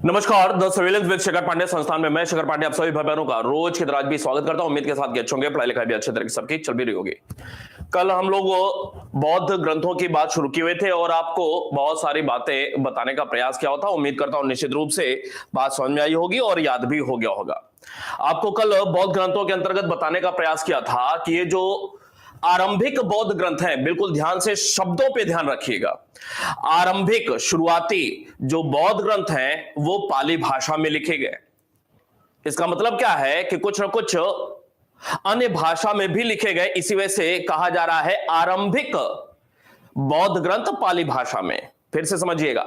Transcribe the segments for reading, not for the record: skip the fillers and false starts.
नमस्कार, the surveillance with Shekhar Pandey संस्थान में मैं शेखर पांडे आप सभी भाई बहनों का रोज की तरह आज भी स्वागत करता हूं। उम्मीद के साथ अच्छे होंगे, पढ़ाई लिखाई भी अच्छे तरह की सबकी चल भी रही होगी। कल हम लोग बौद्ध ग्रंथों की बात शुरू किए हुए थे और आपको बहुत सारी बातें बताने का प्रयास किया था। उम्मीद करता हूं निश्चित रूप से बात समझ में आई होगी और याद भी हो गया होगा। आपको कल बौद्ध ग्रंथों के अंतर्गत बताने का प्रयास किया था कि ये जो आरंभिक बौद्ध ग्रंथ हैं, बिल्कुल ध्यान से शब्दों पे ध्यान रखिएगा। आरंभिक शुरुआती जो बौद्ध ग्रंथ हैं वो पाली भाषा में लिखे गए। इसका मतलब क्या है कि कुछ ना कुछ अन्य भाषा में भी लिखे गए, इसी वजह से कहा जा रहा है आरंभिक बौद्ध ग्रंथ पाली भाषा में। फिर से समझिएगा,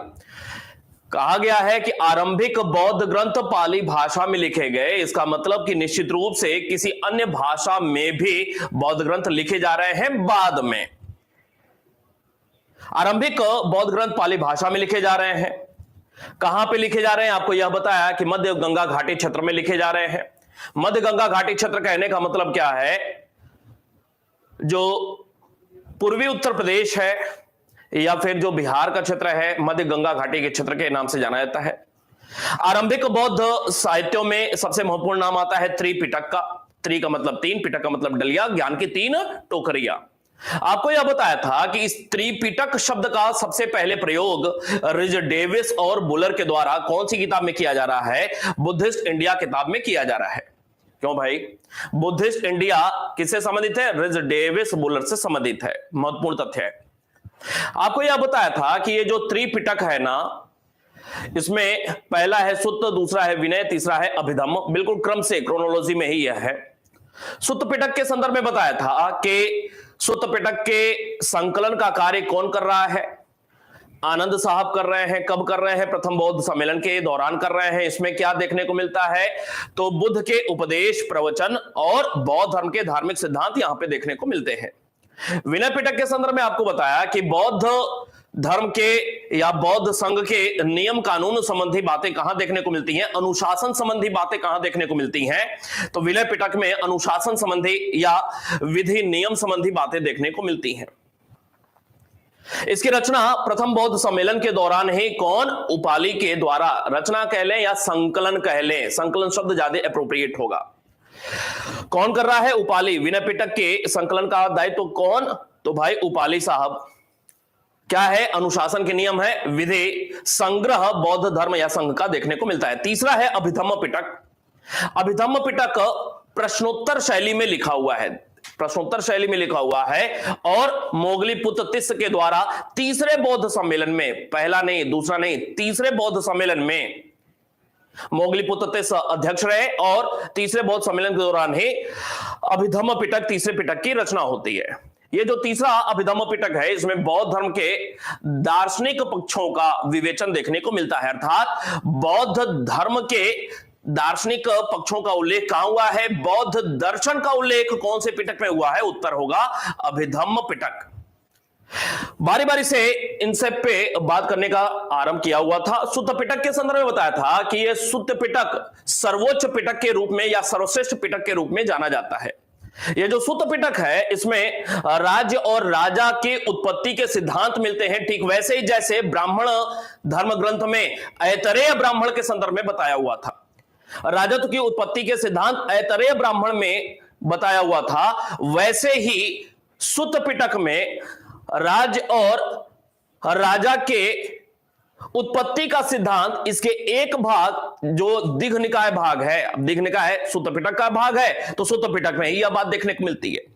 कहा गया है कि आरंभिक बौद्ध ग्रंथ पाली भाषा में लिखे गए। इसका मतलब कि निश्चित रूप से किसी अन्य भाषा में भी बौद्ध ग्रंथ लिखे जा रहे हैं बाद में। आरंभिक बौद्ध ग्रंथ पाली भाषा में लिखे जा रहे हैं। कहां पे लिखे जा रहे हैं, आपको यह बताया कि मध्य गंगा घाटी क्षेत्र में लिखे जा रहे हैं। मध्य गंगा घाटी क्षेत्र कहने का मतलब क्या है, जो पूर्वी उत्तर प्रदेश है या फिर जो बिहार का क्षेत्र है, मध्य गंगा घाटी के क्षेत्र के नाम से जाना जाता है। आरंभिक बौद्ध साहित्यों में सबसे महत्वपूर्ण नाम आता है त्रिपिटक का। त्रि का मतलब तीन, पिटक का मतलब डलिया, ज्ञान की तीन टोकरियां। आपको यह बताया था कि इस त्रिपिटक शब्द का सबसे पहले प्रयोग रिज डेविस और बुलर के द्वारा कौन सी किताब में किया जा रहा है, बुद्धिस्ट इंडिया किताब में किया जा रहा है। क्यों भाई, बुद्धिस्ट इंडिया किससे संबंधित है, रिज डेविस बुलर से संबंधित है। महत्वपूर्ण तथ्य है। आपको यह बताया था कि ये जो त्रिपिटक है ना, इसमें पहला है सुत्त, दूसरा है विनय, तीसरा है अभिधम्म। बिल्कुल क्रम से, क्रोनोलॉजी में ही यह है। सुत्त पिटक के संदर्भ में बताया था कि सुत्त पिटक के संकलन का कार्य कौन कर रहा है, आनंद साहब कर रहे हैं। कब कर रहे हैं, प्रथम बौद्ध सम्मेलन के दौरान कर रहे हैं। इसमें क्या देखने को मिलता है, तो बुद्ध के उपदेश, प्रवचन और बौद्ध धर्म के धार्मिक सिद्धांत यहां पे देखने को मिलते हैं। विनय पिटक के संदर्भ में आपको बताया कि बौद्ध धर्म के या बौद्ध संघ के नियम कानून संबंधी बातें कहां देखने को मिलती हैं, अनुशासन संबंधी बातें कहां देखने को मिलती हैं, तो विनय पिटक में अनुशासन संबंधी या विधि नियम संबंधी बातें देखने को मिलती हैं। इसकी रचना प्रथम बौद्ध सम्मेलन के दौरान ही कौन, उपाली के द्वारा, रचना कह लें या संकलन कह लें, संकलन शब्द ज्यादा एप्रोप्रिएट होगा। कौन कर रहा है, उपाली। विनय पिटक के संकलन का दायित्व तो कौन, तो भाई उपाली साहब। क्या है, अनुशासन के नियम है, विधि, संग्रह बौद्ध धर्म या संघ का देखने को मिलता है। तीसरा है अभिधम्म पिटक। अभिधम्म पिटक प्रश्नोत्तर शैली में लिखा हुआ है, प्रश्नोत्तर शैली में लिखा हुआ है और मोगलीपुत्र तिस्स के द्वारा तीसरे बौद्ध सम्मेलन में, पहला नहीं दूसरा नहीं, तीसरे बौद्ध सम्मेलन में मोगलीपुत्र तिस्स अध्यक्ष रहे और तीसरे बौद्ध सम्मेलन के दौरान ही अभिधम्म पिटक, तीसरे पिटक की रचना होती है। ये जो तीसरा अभिधम्म पिटक है, इसमें बौद्ध धर्म के दार्शनिक पक्षों का विवेचन देखने को मिलता है। अर्थात बौद्ध धर्म के दार्शनिक पक्षों का उल्लेख कहां हुआ है, बौद्ध दर्शन का उल्लेख कौन से पिटक में हुआ है, उत्तर होगा अभिधम्म पिटक। बारी बारी से इनसे पे बात करने का आरंभ किया हुआ था। सुत्त पिटक के संदर्भ में बताया था कि यह सुत्त पिटक सर्वोच्च पिटक के रूप में या सर्वश्रेष्ठ पिटक के रूप में जाना जाता है। यह जो सुत्त पिटक है, इसमें राज्य और राजा के उत्पत्ति के सिद्धांत मिलते हैं, ठीक वैसे ही जैसे ब्राह्मण धर्म ग्रंथ में ऐतरेय ब्राह्मण के संदर्भ में बताया हुआ था। राजत्व की उत्पत्ति के सिद्धांत ऐतरेय ब्राह्मण में बताया हुआ था, वैसे ही सुत्त पिटक में राज्य और राजा के उत्पत्ति का सिद्धांत, इसके एक भाग जो दीघ निकाय भाग है, दीघ निकाय सुत्त पिटक का भाग है, तो सुत्त पिटक में यह बात देखने को मिलती है।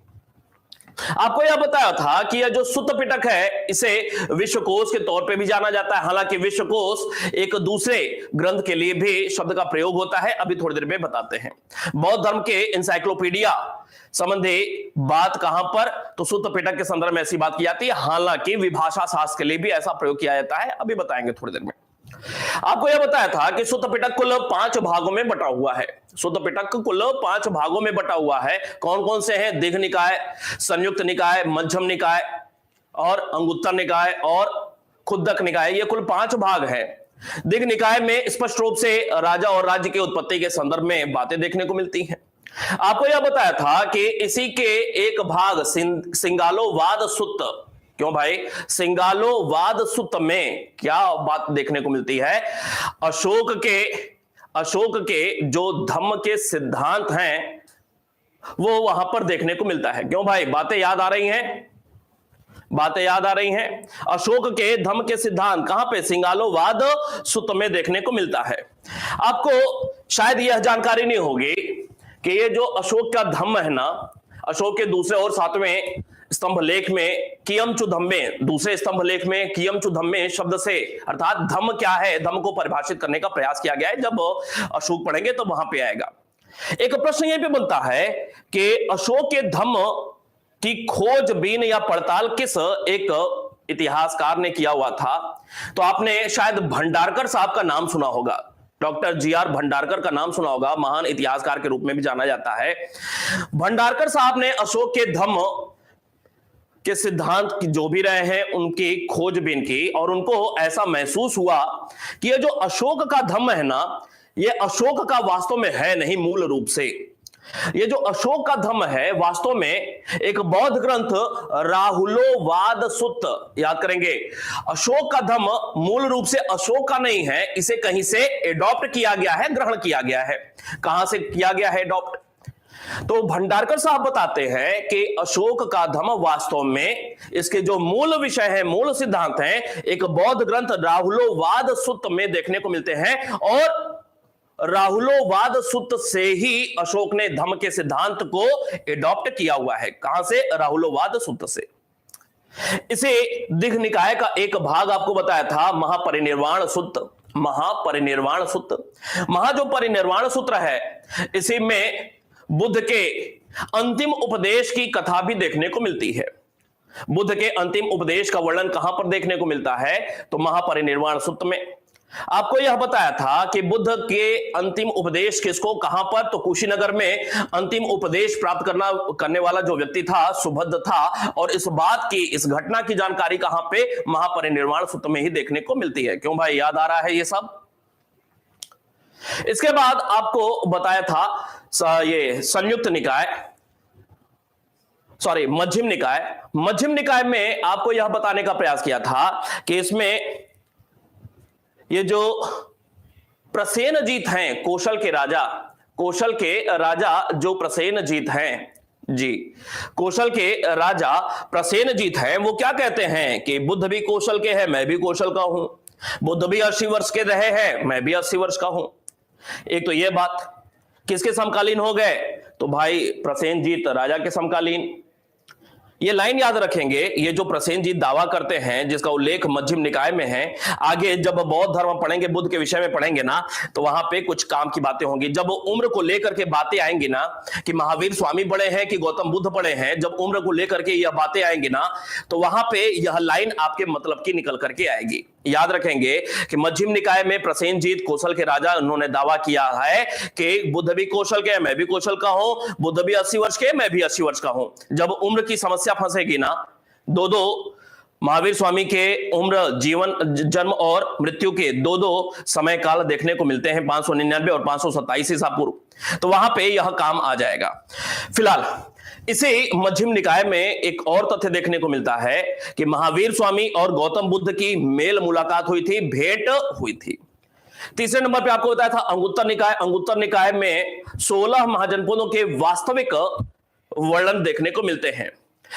आपको यह बताया था कि यह जो सुत्त पिटक है, इसे विश्वकोश के तौर पे भी जाना जाता है। हालांकि विश्वकोश एक दूसरे ग्रंथ के लिए भी शब्द का प्रयोग होता है, अभी थोड़ी देर में बताते हैं। बौद्ध धर्म के इंसाइक्लोपीडिया संबंधी बात कहां पर, तो सुत्त पिटक के संदर्भ में ऐसी बात की जाती है। हालांकि विभाषा शास्त्र के लिए भी ऐसा प्रयोग किया जाता है, अभी बताएंगे थोड़ी देर में। आपको यह बताया था कि सुत्त पिटक कुल 5 भागों में बटा हुआ है। सुत्त पिटक कुल 5 भागों में बटा हुआ है। कौन कौन से हैं, दीघ निकाय, संयुक्त निकाय, मध्यम निकाय और अंगुत्तर निकाय और खुद्दक निकाय, ये कुल 5 भाग हैं। दीघ निकाय में स्पष्ट रूप से राजा और राज्य की उत्पत्ति के संदर्भ में बातें देखने को मिलती हैं। आपको यह बताया था कि इसी के एक भाग सिंगालोवाद सुत्त क्यों भाई? सिंगालोवाद सूत्र में क्या बात देखने को मिलती है? अशोक के जो धम्म के सिद्धांत हैं वो वहां पर देखने को मिलता है। क्यों भाई? बातें याद आ रही हैं? बातें याद आ रही हैं? अशोक के धम्म के सिद्धांत कहां पे? सिंगालोवाद सूत्र में देखने को मिलता है। आपको शायद यह जानकारी नहीं होगी कि ये जो अशोक का धम्म है ना, अशोक के दूसरे और सातवें स्तंभ लेख में कियमचु धम्मे, दूसरे स्तंभ लेख में कियमचु धम्मे शब्द से, अर्थात धम्म क्या है, धम्म को परिभाषित करने का प्रयास किया गया है। जब अशोक पढ़ेंगे तो वहां पे आएगा। एक प्रश्न यह भी बनता है कि अशोक के धम्म की खोजबीन या पड़ताल किस एक इतिहासकार ने किया हुआ था? तो आपने शायद भंडारकर साहब का नाम सुना होगा, डॉक्टर जी.आर. भंडारकर का नाम सुना होगा, महान इतिहासकार के रूप में भी जाना जाता है। भंडारकर साहब ने अशोक के धम्म के सिद्धांत की जो भी रहे हैं उनकी खोजबीन की, और उनको ऐसा महसूस हुआ कि ये जो अशोक का धम्म है ना, ये अशोक का वास्तव में है नहीं। मूल रूप से ये जो अशोक का धम्म है वास्तव में एक बौद्ध ग्रंथ राहुलोवाद सूत्र, याद करेंगे, अशोक का धम्म मूल रूप से अशोक का नहीं है, इसे कहीं से एडॉप्ट किया गया है, ग्रहण किया गया है। कहां से किया गया है एडॉप्ट? तो भंडारकर साहब बताते हैं कि अशोक का धम्म वास्तव में इसके जो मूल विषय है, मूल सिद्धांत हैं, एक बौद्ध ग्रंथ राहुलोवाद सूत्र में देखने को मिलते हैं, और राहुलोवाद सूत्र से ही अशोक ने धम्म के सिद्धांत को एडॉप्ट किया हुआ है। कहां से? राहुलोवाद सूत्र से। इसे दिघ निकाय का एक भाग आपको बताया था, महापरिनिर्वाण सूत्र। महापरिनिर्वाण सूत्र, जो परिनिर्वाण सूत्र है, इसी में बुद्ध के अंतिम उपदेश की कथा भी देखने को मिलती है। बुद्ध के अंतिम उपदेश का वर्णन कहां पर देखने को मिलता है? तो महापरिनिर्वाण सूत्र में। आपको यह बताया था कि बुद्ध के अंतिम उपदेश किसको, कहां पर? तो कुशीनगर में अंतिम उपदेश प्राप्त करने वाला जो व्यक्ति था सुभद्र था, और इस बात की, इस घटना की जानकारी कहां पे? महापरिनिर्वाण सूत्र में ही देखने को मिलती है। क्यों भाई? याद आ रहा है ये सब? इसके बाद आपको बताया था ये संयुक्त निकाय, सॉरी मध्यम निकाय। मध्यम निकाय में आपको यह बताने का प्रयास किया था कि इसमें ये जो प्रसेनजीत हैं, कौशल के राजा जो प्रसेनजीत हैं जी, कौशल के राजा प्रसेनजीत हैं, वो क्या कहते हैं कि बुद्ध भी कौशल के हैं, मैं भी कौशल का हूं। बुद्ध भी 80 वर्ष के रहे हैं, मैं भी 80 वर्ष का हूं। एक तो ये बात किसके समकालीन हो गए? तो भाई प्रसेनजीत राजा के समकालीन। ये लाइन याद रखेंगे, ये जो प्रसेनजीत दावा करते हैं, जिसका उल्लेख मध्यम निकाय में है, आगे जब बौद्ध धर्म पढ़ेंगे, बुद्ध के विषय में पढ़ेंगे ना, तो वहां पे कुछ काम की बातें होंगी। जब उम्र को लेकर के बातें आएंगी ना, कि महावीर स्वामी बड़े हैं कि गौतम बुद्ध बड़े हैं, जब उम्र को लेकर के यह बातें आएंगी ना, तो वहां पे यह लाइन आपके मतलब की निकल करके आएगी। याद रखेंगे कि मध्यम निकाय में प्रसेनजीत कौशल के राजा, उन्होंने दावा किया है कि बुद्ध भी कौशल के, मैं भी कौशल का हूं, बुद्ध भी 80 वर्ष के, मैं भी 80 वर्ष का हूं। जब उम्र की समस्या फंसेगी ना, दो महावीर स्वामी के उम्र, जीवन, जन्म और मृत्यु के दो समय काल देखने को मिलते हैं, 599 और 527 ईसा पूर्व, तो वहां पे यह काम आ जाएगा। फिलहाल इसे मध्यम निकाय में एक और तथ्य देखने को मिलता है कि महावीर स्वामी और गौतम बुद्ध की मेल मुलाकात हुई थी, भेंट हुई थी। तीसरे नंबर पे आपको बताया था अंगुत्तर निकाय। अंगुत्तर निकाय में 16 महाजनपदों के वास्तविक वर्णन देखने को मिलते हैं।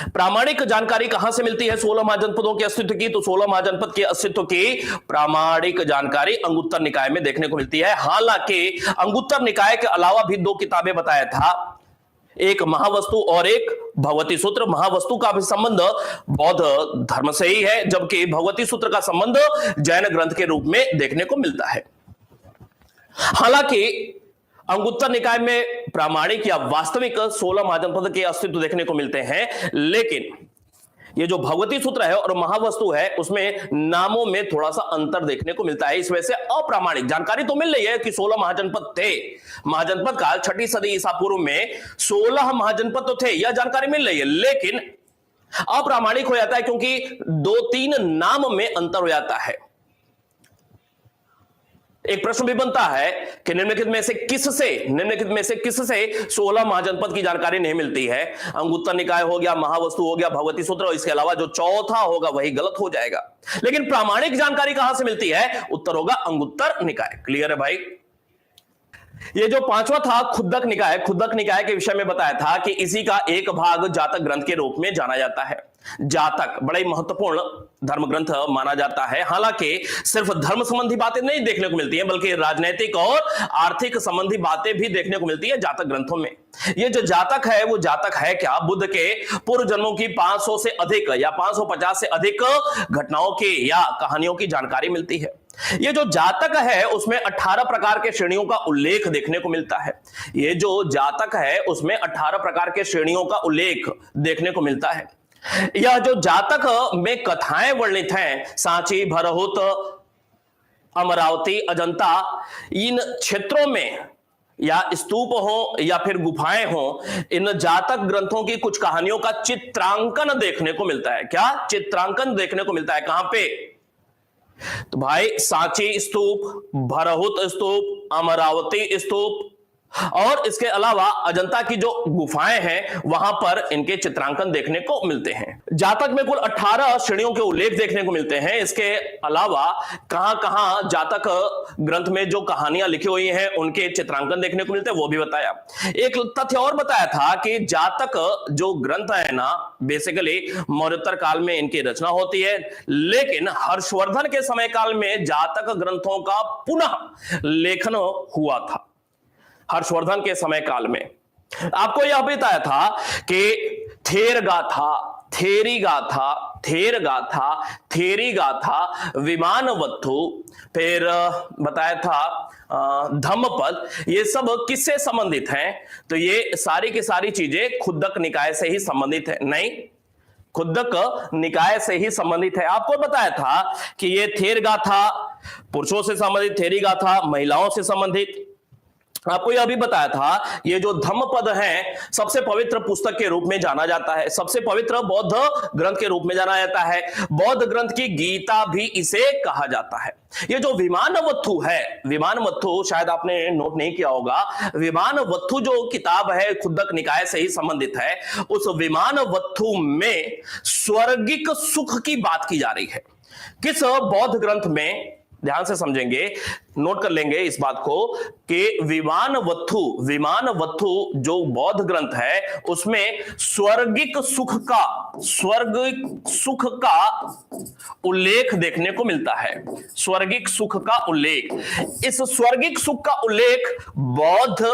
प्रामाणिक जानकारी कहां से मिलती है 16 महाजनपदों के अस्तित्व की? तो 16 महाजनपद के अस्तित्व की प्रामाणिक जानकारी अंगुत्तर निकाय में देखने को मिलती है। हालांकि अंगुत्तर निकाय के अलावा भी 2 किताबें बताया था, एक महावस्तु और एक भगवती सूत्र। महावस्तु का भी संबंध बौद्ध धर्म से ही है, जबकि भगवती सूत्र का संबंध जैन ग्रंथ के रूप में देखने को मिलता है। हालांकि अंगुत्तर निकाय में प्रामाणिक या वास्तविक 16 महाजनपद के अस्तित्व देखने को मिलते हैं, लेकिन ये जो भगवती सूत्र है और महावस्तु है, उसमें नामों में थोड़ा सा अंतर देखने को मिलता है। इस वजह से अप्रामाणिक जानकारी तो मिल रही है कि 16 महाजनपद थे। महाजनपद काल 6ठी सदी ईसा पूर्व में 16 महाजनपद तो थे, यह जानकारी मिल रही है, लेकिन अप्रामाणिक हो जाता है क्योंकि 2-3 नाम में अंतर हो जाता है। एक प्रश्न भी बनता है कि निम्नलिखित में से किससे 16 महाजनपद की जानकारी नहीं मिलती है? अंगुत्तर निकाय हो गया, महावस्तु हो गया, भगवती सूत्र, और इसके अलावा जो चौथा होगा वही गलत हो जाएगा। लेकिन प्रामाणिक जानकारी कहां से मिलती है? उत्तर होगा अंगुत्तर निकाय। क्लियर है भाई? ये जो पांचवा था खुद्दक निकाय के विषय में बताया था कि इसी का एक भाग जातक ग्रंथ के रूप में जाना जाता है। जातक बड़ा ही महत्वपूर्ण धर्म ग्रंथ माना जाता है। हालांकि सिर्फ धर्म संबंधी बातें नहीं देखने को मिलती हैं, बल्कि राजनीतिक और आर्थिक संबंधी बातें भी देखने को मिलती है जातक ग्रंथों में। ये जो जातक है वो जातक है क्या? बुद्ध के पूर्व जन्मों की 500 से अधिक या 550 से अधिक घटनाओं की या कहानियों की जानकारी मिलती है। ये जो जातक है उसमें 18 प्रकार के श्रेणियों का उल्लेख देखने को मिलता है। ये जो जातक है उसमें 18 प्रकार के श्रेणियों का उल्लेख देखने को मिलता है। यह जो जातक में कथाएं वर्णित हैं, सांची, भरहुत, अमरावती, अजंता, इन क्षेत्रों में या स्तूप हो या फिर गुफाएं हो, इन जातक ग्रंथों की कुछ कहानियों का चित्रांकन देखने को मिलता है। क्या? चित्रांकन देखने को मिलता है। कहां पे? तो भाई सांची स्तूप, भरहुत स्तूप, अमरावती स्तूप और इसके अलावा अजंता की जो गुफाएं हैं वहां पर इनके चित्रांकन देखने को मिलते हैं। जातक में कुल 18 श्रेणियों के उल्लेख देखने को मिलते हैं। इसके अलावा कहां कहां जातक ग्रंथ में जो कहानियां लिखी हुई हैं उनके चित्रांकन देखने को मिलते हैं वो भी बताया। एक तथ्य और बताया था कि जातक जो ग्रंथ है ना, बेसिकली मौर्योत्तर काल में इनकी रचना होती है, लेकिन हर्षवर्धन के समय काल में जातक ग्रंथों का पुनः लेखन हुआ था। हर्षवर्धन के समय काल में आपको यह बताया था कि थेर गाथा, विमानवत्थु, फिर बताया था धम्मपद, ये सब किससे संबंधित हैं? तो ये सारी की सारी चीजें खुद्दक निकाय से ही संबंधित है। नहीं, खुद्दक निकाय से ही संबंधित है। आपको बताया था कि ये थेर गाथा पुरुषों से संबंधित, थेरी गाथा महिलाओं से संबंधित। आपको यह भी बताया था ये जो धम्मपद है सबसे पवित्र पुस्तक के रूप में जाना जाता है, सबसे पवित्र बौद्ध ग्रंथ के रूप में जाना जाता है। बौद्ध ग्रंथ की गीता भी इसे कहा जाता है। ये जो विमानवत्थु है, विमानवत्थु शायद आपने नोट नहीं किया होगा, विमानवत्थु जो किताब है खुद्दक निकाय से ही संबंधित है। उस विमानवत्थु में स्वर्गिक सुख की बात की जा रही है। किस बौद्ध ग्रंथ में? ध्यान से समझेंगे, नोट कर लेंगे इस बात को कि विमानवत्थु जो बौद्ध ग्रंथ है उसमें स्वर्गिक सुख का उल्लेख देखने को मिलता है। स्वर्गिक सुख का उल्लेख, इस स्वर्गिक सुख का उल्लेख बौद्ध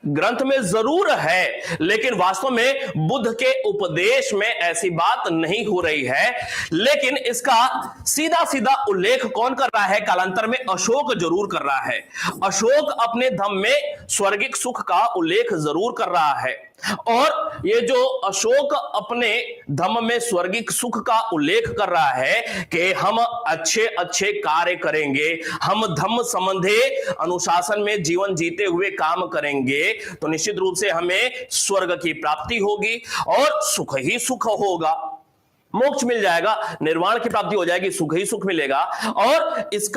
ग्रंथ में जरूर है, लेकिन वास्तव में बुद्ध के उपदेश में ऐसी बात नहीं हो रही है। लेकिन इसका सीधा सीधा उल्लेख कौन कर रहा है? कालांतर में अशोक जरूर कर रहा है। अशोक अपने धम्म में स्वर्गिक सुख का उल्लेख जरूर कर रहा है। और ये जो अशोक अपने धम्म में स्वर्गिक सुख का उल्लेख कर रहा है कि हम अच्छे अच्छे कार्य करेंगे, हम धम्म संबंधी अनुशासन में जीवन जीते हुए काम करेंगे तो निश्चित रूप से हमें स्वर्ग की प्राप्ति होगी और सुख ही सुख होगा, मोक्ष मिल जाएगा, निर्वाण की प्राप्ति हो जाएगी, सुख ही सुख मिलेगा। और इस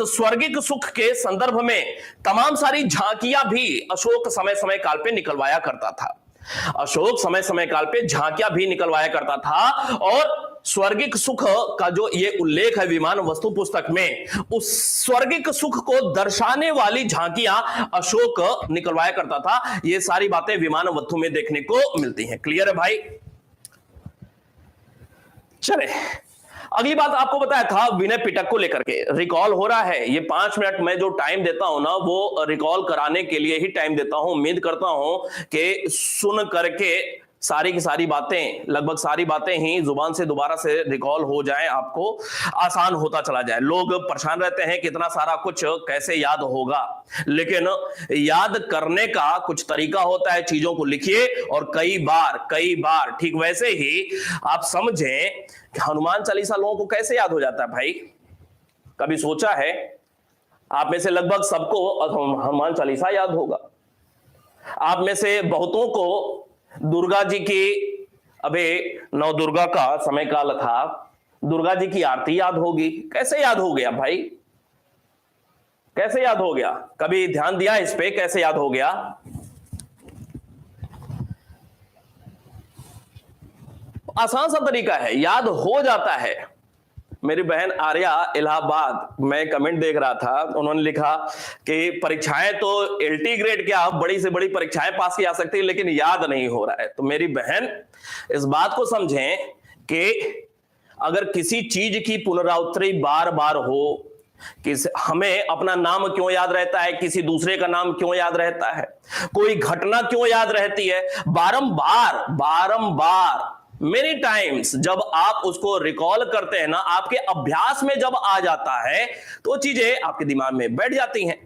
स्वर्गिक सुख के संदर्भ में तमाम सारी झांकियां भी अशोक समय समय काल पे निकलवाया करता था। अशोक समय समय काल पे झांकियां भी निकलवाया करता था और स्वर्गिक सुख का जो ये उल्लेख है विमान वस्तु पुस्तक में, उस स्वर्गिक सुख को दर्शाने वाली झांकियां अशोक निकलवाया करता था। ये सारी बातें विमान वस्तु में देखने को मिलती हैं। क्लियर है भाई? चले, अगली बात आपको बताया था विनय पिटक को लेकर के। रिकॉल हो रहा है, ये 5 मिनट में जो टाइम देता हूं ना वो रिकॉल कराने के लिए ही टाइम देता हूं। उम्मीद करता हूं कि सुन करके सारी की सारी बातें, लगभग सारी बातें ही जुबान से दोबारा से रिकॉल हो जाएं, आपको आसान होता चला जाए। लोग परेशान रहते हैं कि इतना सारा कुछ कैसे याद होगा, लेकिन याद करने का कुछ तरीका होता है। चीजों को लिखिए और कई बार ठीक वैसे ही आप समझें कि हनुमान चालीसा लोगों को कैसे याद हो जाता है। भाई कभी सोचा है? आप में से लगभग सबको हनुमान चालीसा याद होगा। आप में से बहुतों को दुर्गा जी की, अबे नौ दुर्गा का समय काल था, दुर्गा जी की आरती याद होगी। कैसे याद हो गया भाई? कैसे याद हो गया? कभी ध्यान दिया इस पे, कैसे याद हो गया? आसान सा तरीका है, याद हो जाता है। मेरी बहन आर्या इलाहाबाद, मैं कमेंट देख रहा था, उन्होंने लिखा कि परीक्षाएं तो एलटी ग्रेड क्या बड़ी से बड़ी परीक्षाएं पास की जा सकती है, लेकिन याद नहीं हो रहा है। तो मेरी बहन इस बात को समझें कि अगर किसी चीज की पुनरावृत्ति बार बार हो, हमें अपना नाम क्यों याद रहता है, किसी दूसरे का नाम क्यों याद रहता है, कोई घटना क्यों याद रहती है, बारंबार बारंबार मेनी टाइम्स जब आप उसको रिकॉल करते हैं ना, आपके अभ्यास में जब आ जाता है तो चीजें आपके दिमाग में बैठ जाती हैं।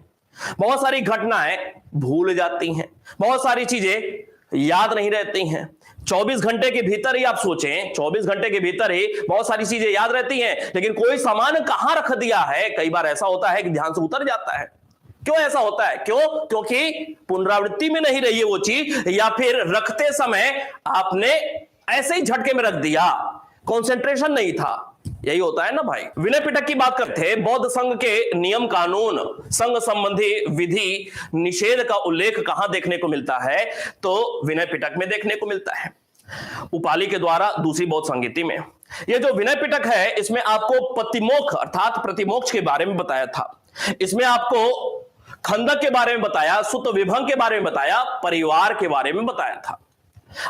बहुत सारी घटनाएं भूल जाती हैं, बहुत सारी चीजें याद नहीं रहती हैं। 24 घंटे के भीतर ही आप सोचें, 24 घंटे के भीतर ही बहुत सारी चीजें याद रहती हैं, लेकिन कोई सामान कहां रख दिया है, कई बार ऐसा होता है कि ध्यान से उतर जाता है। क्यों ऐसा होता है? क्यों? क्योंकि पुनरावृत्ति में नहीं रही है वो चीज, या फिर रखते समय आपने ऐसे ही झटके में रख दिया, कंसंट्रेशन नहीं था। यही होता है ना भाई। विनय पिटक की बात करते हैं। बौद्ध संघ के नियम कानून, संघ संबंधी विधि निषेध का उल्लेख कहां देखने को मिलता है? तो विनय पिटक में देखने को मिलता है, उपाली के द्वारा दूसरी बौद्ध संहिता में। यह जो विनय पिटक है, इसमें आपको प्रतिमोक्ष अर्थात प्रतिमोक्ष के बारे में बताया था, इसमें आपको खंडक के बारे में बताया, सुत विभंग के बारे में बताया, परिवार के बारे में बताया था।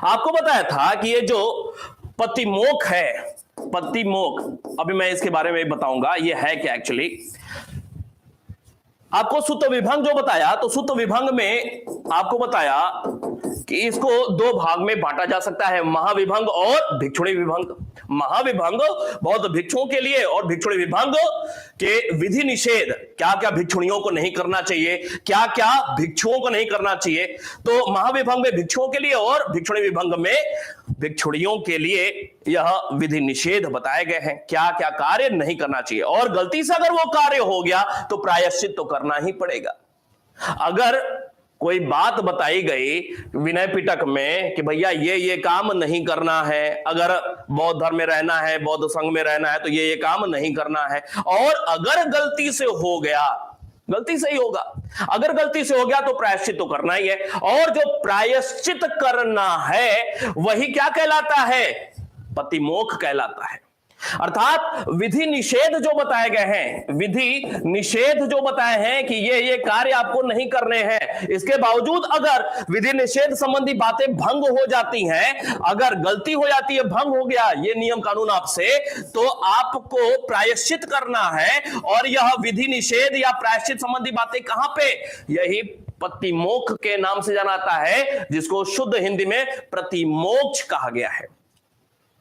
आपको बताया था कि ये जो पतिमोक्ष है, पतिमोक्ष, अभी मैं इसके बारे में बताऊंगा ये है क्या एक्चुअली। आपको सुत विभंग जो बताया, तो सुत विभंग में आपको बताया कि इसको दो भाग में बांटा जा सकता है, महाविभंग और भिक्षुणी विभंग। महाविभंग बौद्ध भिक्षुओं के लिए और भिक्षुणी विभंग के विधि निषेध, क्या क्या भिक्षुणियों को नहीं करना चाहिए, क्या क्या भिक्षुओं को नहीं करना चाहिए। तो महाविभंग में भिक्षुओं के लिए और भिक्षुणी विभंग में भिक्षुणियों के लिए यह विधि निषेध बताए गए हैं, क्या क्या कार्य नहीं करना चाहिए। और गलती से अगर वो कार्य हो गया तो प्रायश्चित तो करना ही पड़ेगा। अगर कोई बात बताई गई विनय पिटक में कि भैया ये काम नहीं करना है, अगर बौद्ध धर्म में रहना है, बौद्ध संघ में रहना है, तो ये काम नहीं करना है, और अगर गलती से हो गया, गलती से ही होगा, अगर गलती से हो गया तो प्रायश्चित तो करना ही है। और जो प्रायश्चित करना है वही क्या कहलाता है? पतिमोक्ष कहलाता है। अर्थात विधि निषेध जो बताए गए हैं, विधि निषेध जो बताए हैं कि ये कार्य आपको नहीं करने हैं, इसके बावजूद अगर विधि निषेध संबंधी बातें भंग हो जाती हैं, अगर गलती हो जाती है, भंग हो गया ये नियम कानून आपसे, तो आपको प्रायश्चित करना है। और यह विधि निषेध या प्रायश्चित संबंधी बातें कहां पे? यही पतिमोक्ष के नाम से जाना जाता है, जिसको शुद्ध हिंदी में प्रतिमोक्ष कहा गया है।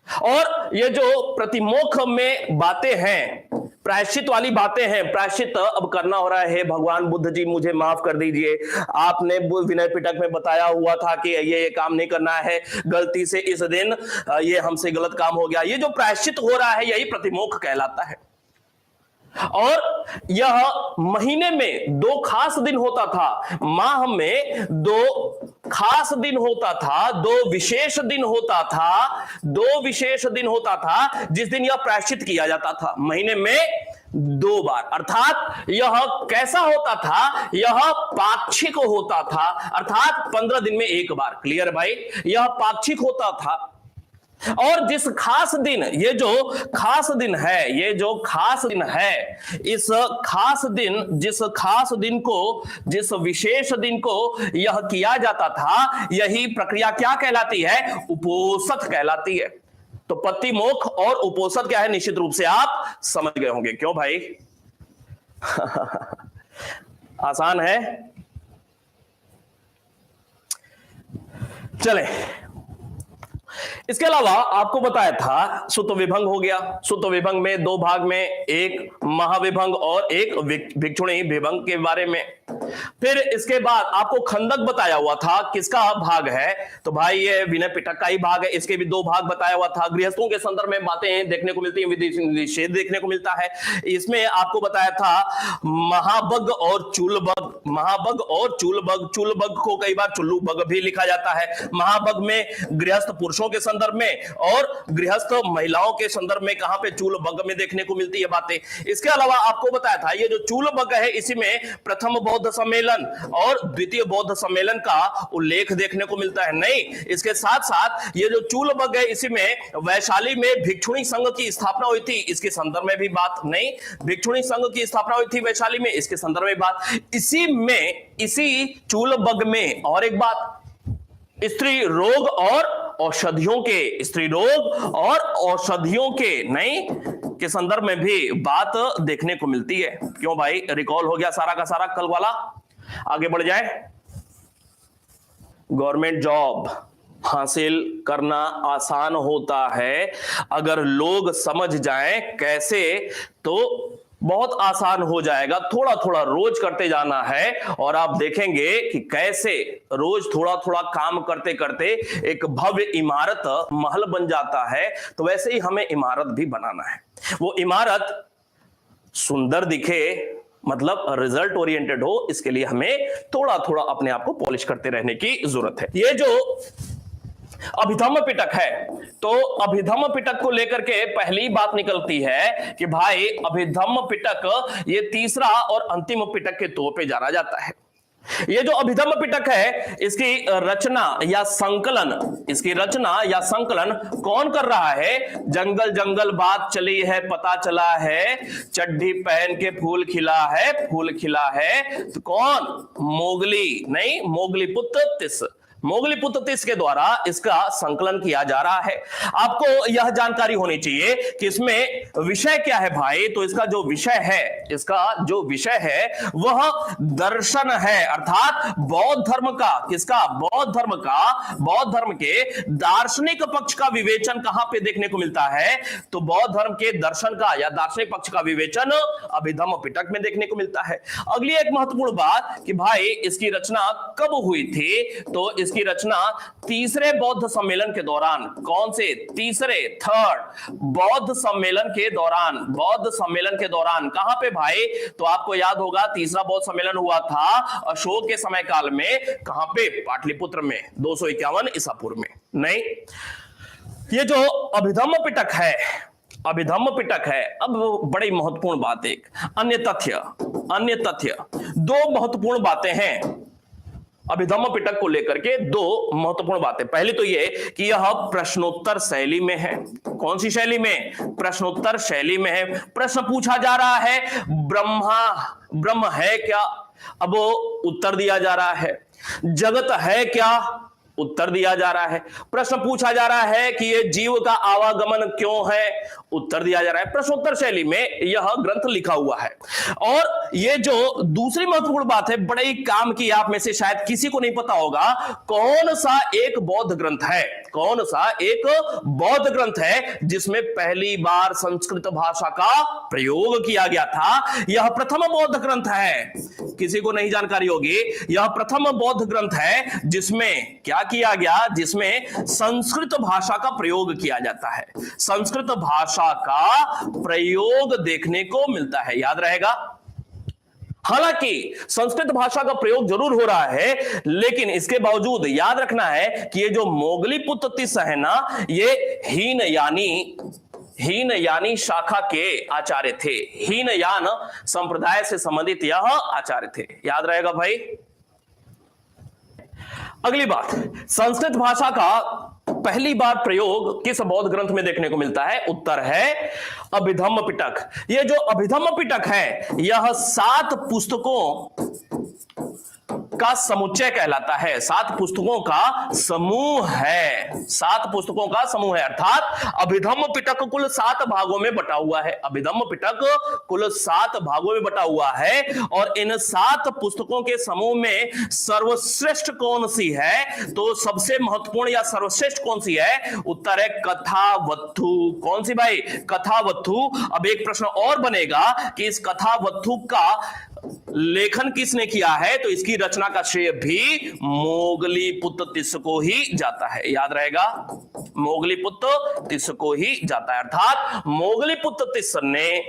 और ये जो प्रतिमोक्ष में बातें हैं, प्रायश्चित वाली बातें हैं, प्रायश्चित अब करना हो रहा है, भगवान बुद्ध जी मुझे माफ कर दीजिए, आपने विनय पिटक में बताया हुआ था कि ये काम नहीं करना है, गलती से इस दिन ये हमसे गलत काम हो गया, ये जो प्रायश्चित हो रहा है यही प्रतिमोक्ष कहलाता है। और यह महीने में 2 खास दिन होता था, माह में 2 खास दिन होता था, 2 विशेष दिन होता था, 2 विशेष दिन होता था जिस दिन यह प्रायश्चित किया जाता था, महीने में 2 बार। अर्थात यह कैसा होता था? यह पाक्षिक होता था, अर्थात 15 दिन में 1 बार। क्लियर भाई? यह पाक्षिक होता था। और जिस खास दिन, ये जो खास दिन है, ये जो खास दिन है, इस खास दिन, जिस खास दिन को, जिस विशेष दिन को यह किया जाता था, यही प्रक्रिया क्या कहलाती है? उपोषण कहलाती है। तो पतिमोक्ष और उपोषण क्या है, निश्चित रूप से आप समझ गए होंगे। क्यों भाई? आसान है। चले, इसके अलावा आपको बताया था सुत विभंग हो गया, सुत विभंग में 2 भाग में, एक महाविभंग और एक भिक्षुणी विभंग के बारे में। फिर इसके बाद आपको खंडक बताया हुआ था, किसका भाग है? तो भाई ये विनय पिटक का ही भाग है, इसके भी 2 भाग बताया हुआ था। गृहस्थों के संदर्भ में बातें देखने को मिलती हैं, विधि निषेध देखने को मिलता है। इसमें आपको बताया था महाबग और चूलबग, महाबग और चूलबग, चूलबग को कई बार चुल्लूबग भी लिखा जाता है। महाबग में गृहस्थ पुरुषों पुरुषों के संदर्भ में और गृहस्थ महिलाओं के संदर्भ में कहां पे चूलबग्ग में देखने को मिलती है बातें। इसके अलावा आपको बताया था ये जो चूलबग्ग है इसी में प्रथम बौद्ध सम्मेलन और द्वितीय बौद्ध सम्मेलन का उल्लेख देखने को मिलता है। नहीं, इसके साथ साथ ये जो चूलबग्ग है इसी में वैशाली में भिक्षुणी संघ की स्थापना हुई थी, इसके संदर्भ में भी बात। नहीं, भिक्षुणी संघ की स्थापना हुई थी वैशाली में, इसके संदर्भ में बात। इसी चूलबग्ग में और एक बात, स्त्री रोग और औषधियों के, स्त्री रोग और औषधियों के नहीं के संदर्भ में भी बात देखने को मिलती है। क्यों भाई, रिकॉल हो गया सारा का सारा कल वाला। आगे बढ़ जाए। गवर्नमेंट जॉब हासिल करना आसान होता है अगर लोग समझ जाएं कैसे, तो बहुत आसान हो जाएगा। थोड़ा थोड़ा रोज करते जाना है और आप देखेंगे कि कैसे रोज थोड़ा थोड़ा काम करते करते एक भव्य इमारत महल बन जाता है। तो वैसे ही हमें इमारत भी बनाना है, वो इमारत सुंदर दिखे, मतलब रिजल्ट ओरिएंटेड हो। इसके लिए हमें थोड़ा थोड़ा अपने आप को पॉलिश करते रहने की जरूरत है। ये जो अभिधम्म पिटक है, तो अभिधम्म पिटक को लेकर के पहली बात निकलती है कि भाई अभिधम्म पिटक ये तीसरा और अंतिम पिटक के तौर पे जाना जाता है। ये जो अभिधम्म पिटक है इसकी रचना या संकलन कौन कर रहा है? जंगल जंगल बात चली है, पता चला है, चड्ढी पहन के फूल खिला है, तो कौन? मोगली, नहीं, मोगली पुत्र तिस के द्वारा इसका संकलन किया जा रहा है। आपको यह जानकारी होनी चाहिए कि इसमें विषय क्या है भाई। तो इसका जो विषय है वह दर्शन है, अर्थात बौद्ध धर्म का, किसका? बौद्ध धर्म के दार्शनिक पक्ष का विवेचन कहां पे देखने को मिलता है? तो बौद्ध धर्म के दर्शन का या दार्शनिक पक्ष का विवेचन अभिधम्म पिटक में देखने को मिलता है। अगली एक महत्वपूर्ण बात कि भाई इसकी रचना कब हुई थी? तो इसकी रचना तीसरे बौद्ध सम्मेलन के दौरान, कौन से? थर्ड बौद्ध सम्मेलन के दौरान कहां पे भाई? तो आपको याद होगा तीसरा बौद्ध सम्मेलन हुआ था अशोक के समय काल में। कहां पे? पाटलिपुत्र में, 251 ईसा पूर्व में। नहीं, ये जो अभिधम्म पिटक है, अब बड़ी महत्वपूर्ण बात, एक अन्य तथ्य, दो महत्वपूर्ण बातें हैं अभिधम्म पिटक को लेकर के, दो महत्वपूर्ण बातें। पहली तो ये कि यह प्रश्नोत्तर शैली में है। कौन सी शैली में? प्रश्नोत्तर शैली में है। प्रश्न पूछा जा रहा है, ब्रह्म है क्या? अब वो उत्तर दिया जा रहा है। जगत है क्या? उत्तर दिया जा रहा है। प्रश्न पूछा जा रहा है कि ये जीव का आवागमन क्यों है? उत्तर दिया जा रहा है। प्रश्नोत्तर शैली में यह ग्रंथ लिखा हुआ है। और ये जो दूसरी महत्वपूर्ण बात है, बड़े ही काम की, आप में से शायद किसी को नहीं पता होगा, कौन सा एक बौद्ध ग्रंथ है जिसमें पहली बार संस्कृत भाषा का प्रयोग किया गया था? यह प्रथम बौद्ध ग्रंथ है। किसी को नहीं जानकारी होगी, यह प्रथम बौद्ध ग्रंथ है जिसमें क्या किया गया? जिसमें संस्कृत भाषा का प्रयोग किया जाता है। संस्कृत भाषा का प्रयोग देखने को मिलता है, याद रहेगा। हालांकि संस्कृत भाषा का प्रयोग जरूर हो रहा है, लेकिन इसके बावजूद याद रखना है कि ये जो मोगली पुत्र तिस है ना, ये हीनयानी शाखा के आचार्य थे। हीनयान संप्रदाय से संबंधित यह आचार्य थे, याद रहेगा भाई। अगली बात, संस्कृत भाषा का पहली बार प्रयोग किस बौद्ध ग्रंथ में देखने को मिलता है? उत्तर है अभिधम्म पिटक। ये जो अभिधम्म पिटक है यह 7 पुस्तकों का समुच्चय कहलाता है। 7 पुस्तकों का समूह है, 7 पुस्तकों का समूह है, अर्थात अभिधम्म पिटक कुल 7 भागों में बटा हुआ है। अभिधम्म पिटक कुल 7 भागों में बटा हुआ है और इन 7 पुस्तकों के समूह में सर्वश्रेष्ठ कौन सी है? तो सबसे महत्वपूर्ण या सर्वश्रेष्ठ कौन सी है? उत्तर है कथावत्थु। कौन सी भाई? कथावत्थु। अब एक प्रश्न और बनेगा कि इस कथावत्थु का लेखन किसने किया है? तो इसकी रचना का श्रेय भी मोगली पुत्र तिस को ही जाता है, याद रहेगा। मोगली पुत्र तिस को ही जाता है, अर्थात मोगली पुत्र तिस ने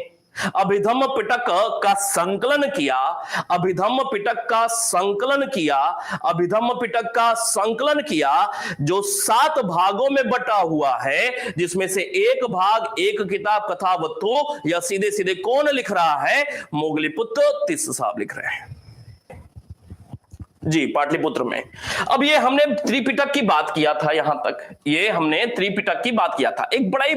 अभिधम्म पिटक का संकलन किया, अभिधम्म पिटक का संकलन किया, अभिधम्म पिटक का संकलन किया, जो 7 भागों में बटा हुआ है, जिसमें से एक भाग एक किताब कथावस्तु या सीधे सीधे कौन लिख रहा है? मोगलीपुत्र तीर्थ साहब लिख रहे हैं जी, पाटलिपुत्र में। अब ये हमने त्रिपिटक की बात किया था, यहां तक ये हमने त्रिपिटक की बात किया था। एक बड़ा ही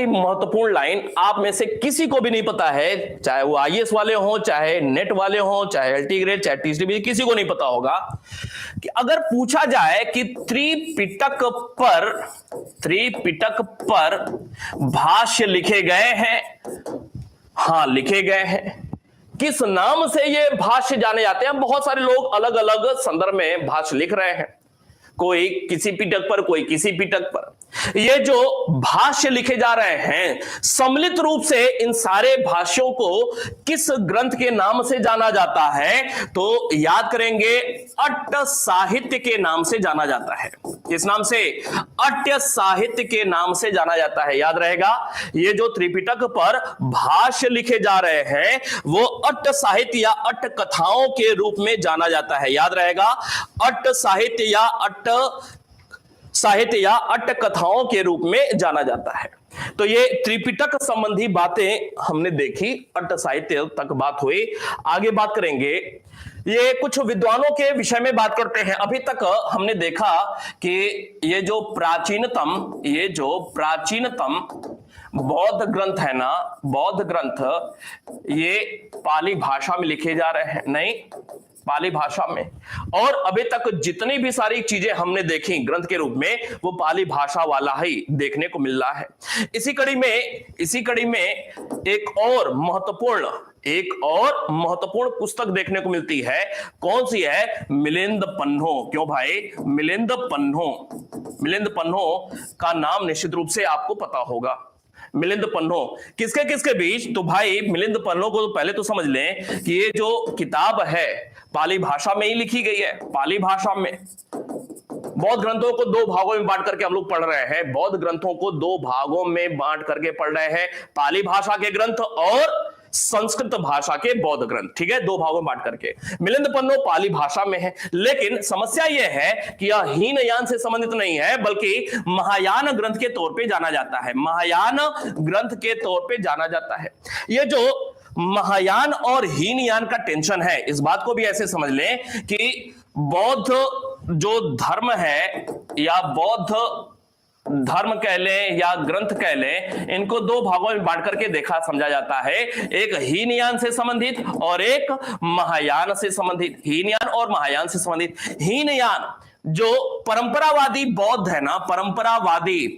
महत्वपूर्ण लाइन आप में से किसी को भी नहीं पता है, चाहे वो आईएएस वाले हो, चाहे नेट वाले हो, चाहे एलटी ग्रेड, चाहे टीसीबी, किसी को नहीं पता होगा कि अगर पूछा जाए कि त्रिपिटक पर भाष्य लिखे गए हैं, हां लिखे गए हैं। किस नाम से ये भाष्य जाने जाते हैं? बहुत सारे लोग अलग अलग संदर्भ में भाष्य लिख रहे हैं, कोई किसी पिटक पर, कोई किसी पिटक पर। ये जो भाष्य लिखे जा रहे हैं, सम्मिलित रूप से इन सारे भाष्यों को किस ग्रंथ के नाम से जाना जाता है? तो याद करेंगे, अट्ट साहित्य के नाम से जाना जाता है। किस नाम से? अट्ट साहित्य के नाम से जाना जाता है। याद रहेगा, ये जो त्रिपिटक पर भाष्य लिखे जा रहे हैं वो अट्ट साहित्य या अट्ट कथाओं के रूप में जाना जाता है। याद रहेगा, अट्ट साहित्य या अट्ट कथाओं के रूप में जाना जाता है। तो ये त्रिपिटक संबंधी बातें हमने देखी, अट्ट साहित्य तक बात हुई। आगे बात करेंगे, ये कुछ विद्वानों के विषय में बात करते हैं। अभी तक हमने देखा कि ये जो प्राचीनतम बौद्ध ग्रंथ है ना, बौद्ध ग्रंथ ये पाली भाषा में लिखे जा रहे हैं, नहीं पाली भाषा में। और अभी तक जितनी भी सारी चीजें हमने देखी ग्रंथ के रूप में, वो पाली भाषा वाला ही देखने को मिल रहा है। इसी कड़ी में एक और महत्वपूर्ण पुस्तक देखने को मिलती है। कौन सी है? मिलिंद पन्हो। क्यों भाई? मिलिंद पन्हो का नाम निश्चित रूप से आपको पता होगा। मिलिंद पन्हो किसके किसके बीच? तो भाई मिलिंद पन्हो को पहले तो समझ लें कि ये जो किताब है पाली भाषा में ही लिखी गई है। पाली भाषा में बौद्ध ग्रंथों को 2 भागों में बांट करके हम लोग पढ़ रहे हैं। बौद्ध ग्रंथों को 2 भागों में बांट करके पढ़ रहे हैं, पाली भाषा के ग्रंथ और संस्कृत भाषा के बौद्ध ग्रंथ। ठीक है, 2 भागों में बांट करके। मिलिंद पन्हो पाली भाषा में है, लेकिन समस्या यह है कि यह हीनयान से संबंधित नहीं है, बल्कि महायान ग्रंथ के तौर पे जाना जाता है। महायान ग्रंथ के तौर पे जाना जाता है। यह जो महायान और हीनयान का टेंशन है, इस बात को भी ऐसे समझ लें कि बौद्ध जो धर्म है या बौद्ध धर्म कह लें या ग्रंथ कह लें, इनको 2 भागों में बांट करके देखा समझा जाता है। एक हीनयान से संबंधित और एक महायान से संबंधित। हीनयान और महायान से संबंधित। हीनयान जो परंपरावादी बौद्ध है ना, परंपरावादी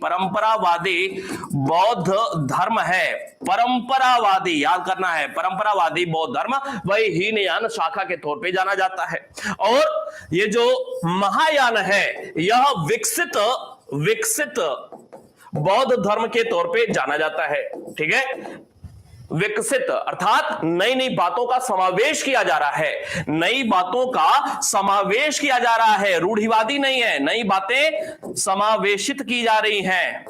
बौद्ध धर्म है, परंपरावादी, याद करना है, परंपरावादी बौद्ध धर्म, वही हीनयान शाखा के तौर पे जाना जाता है। और ये जो महायान है यह विकसित बौद्ध धर्म के तौर पे जाना जाता है। ठीक है, विकसित अर्थात नई नई बातों का समावेश किया जा रहा है, नई बातों का समावेश किया जा रहा है। रूढ़िवादी नहीं है, नई बातें समावेशित की जा रही हैं,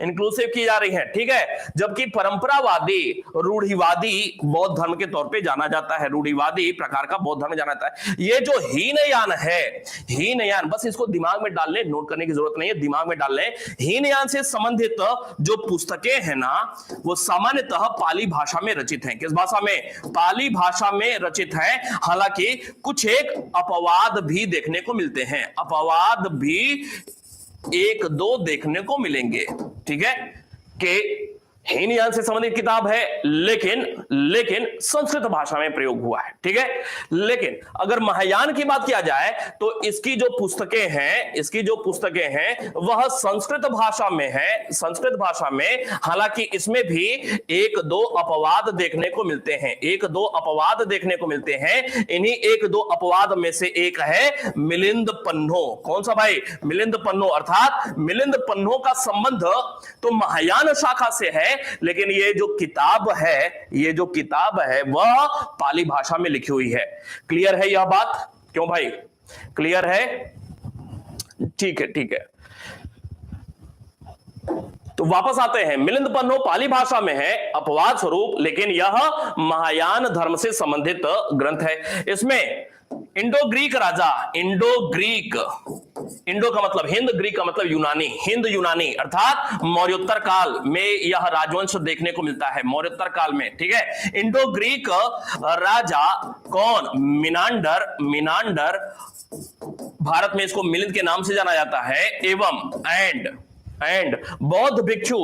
इंक्लूसिव की जा रही है। ठीक है, जबकि परंपरावादी रूढ़िवादी बौद्ध धर्म के तौर पे जाना जाता है, रूढ़िवादी प्रकार का बौद्ध धर्म जाना जाता है। ये जो हीनयान है, हीनयान, बस इसको दिमाग में डाल ले, नोट करने की जरूरत नहीं है, दिमाग में डाल ले। हीनयान से संबंधित जो पुस्तकें हैं ना, वो सामान्यतः पाली भाषा में रचित हैं। किस भाषा में? पाली भाषा में रचित है। हालांकि कुछ एक अपवाद भी देखने को मिलते हैं, अपवाद भी 1-2 देखने को मिलेंगे। ठीक है, कि हीनयान से संबंधित किताब है, लेकिन संस्कृत भाषा में प्रयोग हुआ है। ठीक है, लेकिन अगर महायान की बात किया जाए तो इसकी जो पुस्तकें हैं वह संस्कृत भाषा में है, संस्कृत भाषा में। हालांकि इसमें भी 1-2 अपवाद देखने को मिलते हैं, 1-2 अपवाद देखने को मिलते हैं। इन्हीं 1-2 अपवाद में से एक है मिलिंद पन्हो। कौन सा भाई? मिलिंद पन्हो। अर्थात मिलिंद पन्हो का संबंध तो महायान शाखा से है, लेकिन ये जो किताब है वह पाली भाषा में लिखी हुई है। क्लियर है यह बात? क्यों भाई, क्लियर है? ठीक है, ठीक है। तो वापस आते हैं, मिलिंद पन्नो पाली भाषा में है अपवाद स्वरूप, लेकिन यह महायान धर्म से संबंधित ग्रंथ है। इसमें इंडो ग्रीक राजा, इंडो का मतलब हिंद, ग्रीक का मतलब यूनानी, हिंद यूनानी अर्थात मौर्योत्तर काल में यह राजवंश देखने को मिलता है, मौर्योत्तर काल में, ठीक है। इंडो ग्रीक राजा कौन? मिनांडर, भारत में इसको मिलिंद के नाम से जाना जाता है। एवं एंड बौद्ध भिक्षु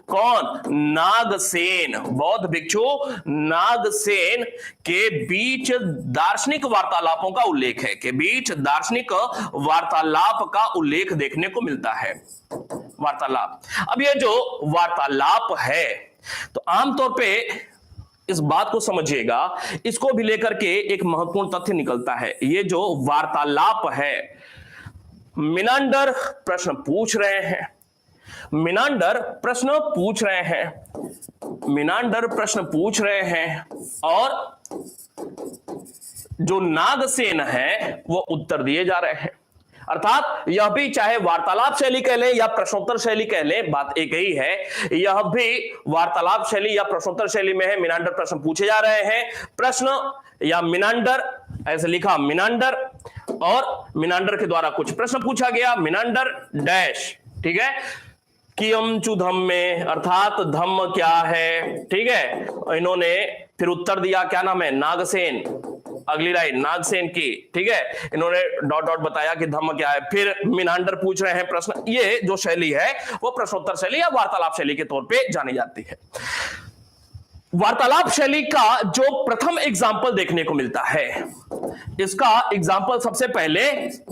कौन? नागसेन, बौद्ध भिक्षु नागसेन के बीच दार्शनिक वार्तालापों का उल्लेख है, के बीच दार्शनिक वार्तालाप का उल्लेख देखने को मिलता है। वार्तालाप, अब ये जो वार्तालाप है तो आमतौर पे इस बात को समझिएगा, इसको भी लेकर के एक महत्वपूर्ण तथ्य निकलता है। ये जो वार्तालाप है, मिनांडर प्रश्न पूछ रहे हैं, और जो नागसेन है वो उत्तर दिए जा रहे हैं। अर्थात यह भी चाहे वार्तालाप शैली कह लें या प्रश्नोत्तर शैली कह लें, बात एक ही है। यह भी वार्तालाप शैली या प्रश्नोत्तर शैली में है। मिनांडर प्रश्न पूछे जा रहे हैं, प्रश्न या मिनांडर, ऐसे लिखा मिनांडर, और मिनांडर के द्वारा कुछ प्रश्न पूछा गया, मिनांडर डैश, ठीक है। कियम चु धम्मे, अर्थात धम्म क्या है, ठीक है। इन्होंने फिर उत्तर दिया, क्या नाम है? नागसेन, अगली लाइन नागसेन की, ठीक है। इन्होंने डॉट डॉट बताया कि धम्म क्या है, फिर मिनांडर पूछ रहे हैं प्रश्न। ये जो शैली है वो प्रश्नोत्तर शैली या वार्तालाप शैली के तौर पे जानी जाती है। वार्तालाप शैली का जो प्रथम एग्जाम्पल देखने को मिलता है, इसका एग्जाम्पल सबसे पहले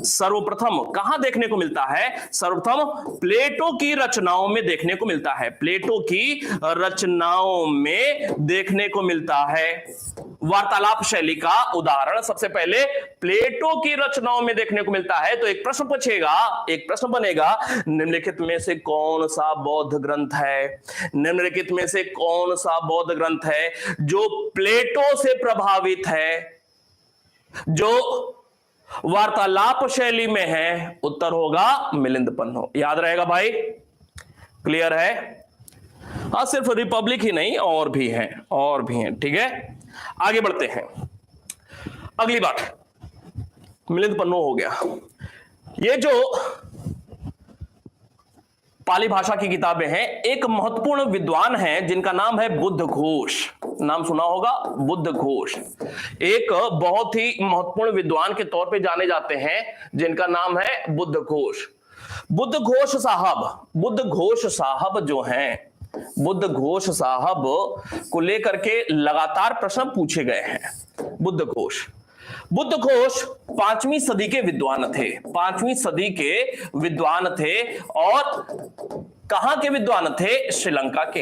सर्वप्रथम कहां देखने को मिलता है? सर्वप्रथम प्लेटो की रचनाओं में देखने को मिलता है, प्लेटो की रचनाओं में देखने को मिलता है। वार्तालाप शैली का उदाहरण सबसे पहले प्लेटो की रचनाओं में देखने को मिलता है। तो एक प्रश्न पूछेगा, एक प्रश्न बनेगा, निम्नलिखित में से कौन सा बौद्ध ग्रंथ है, निम्नलिखित में से कौन सा बौद्ध ग्रंथ है जो प्लेटो से प्रभावित है, जो वार्तालाप शैली में है? उत्तर होगा मिलिंद पन्नो। याद रहेगा भाई, क्लियर है? हाँ, सिर्फ रिपब्लिक ही नहीं, और भी हैं, ठीक है। आगे बढ़ते हैं। अगली बात, मिलिंद पन्नो हो गया। ये जो पाली भाषा की किताबें हैं, एक महत्वपूर्ण विद्वान हैं जिनका नाम है बुद्ध घोष। नाम सुना होगा, बुद्ध घोष। एक बहुत ही महत्वपूर्ण विद्वान के तौर पे जाने जाते हैं जिनका नाम है बुद्ध घोष। बुद्ध घोष साहब जो हैं, बुद्ध घोष साहब को लेकर के लगातार प्रश्न पूछे गए हैं। बुद्ध घोष 5वीं सदी के विद्वान थे, 5वीं सदी के विद्वान थे, और कहां के विद्वान थे? श्रीलंका के।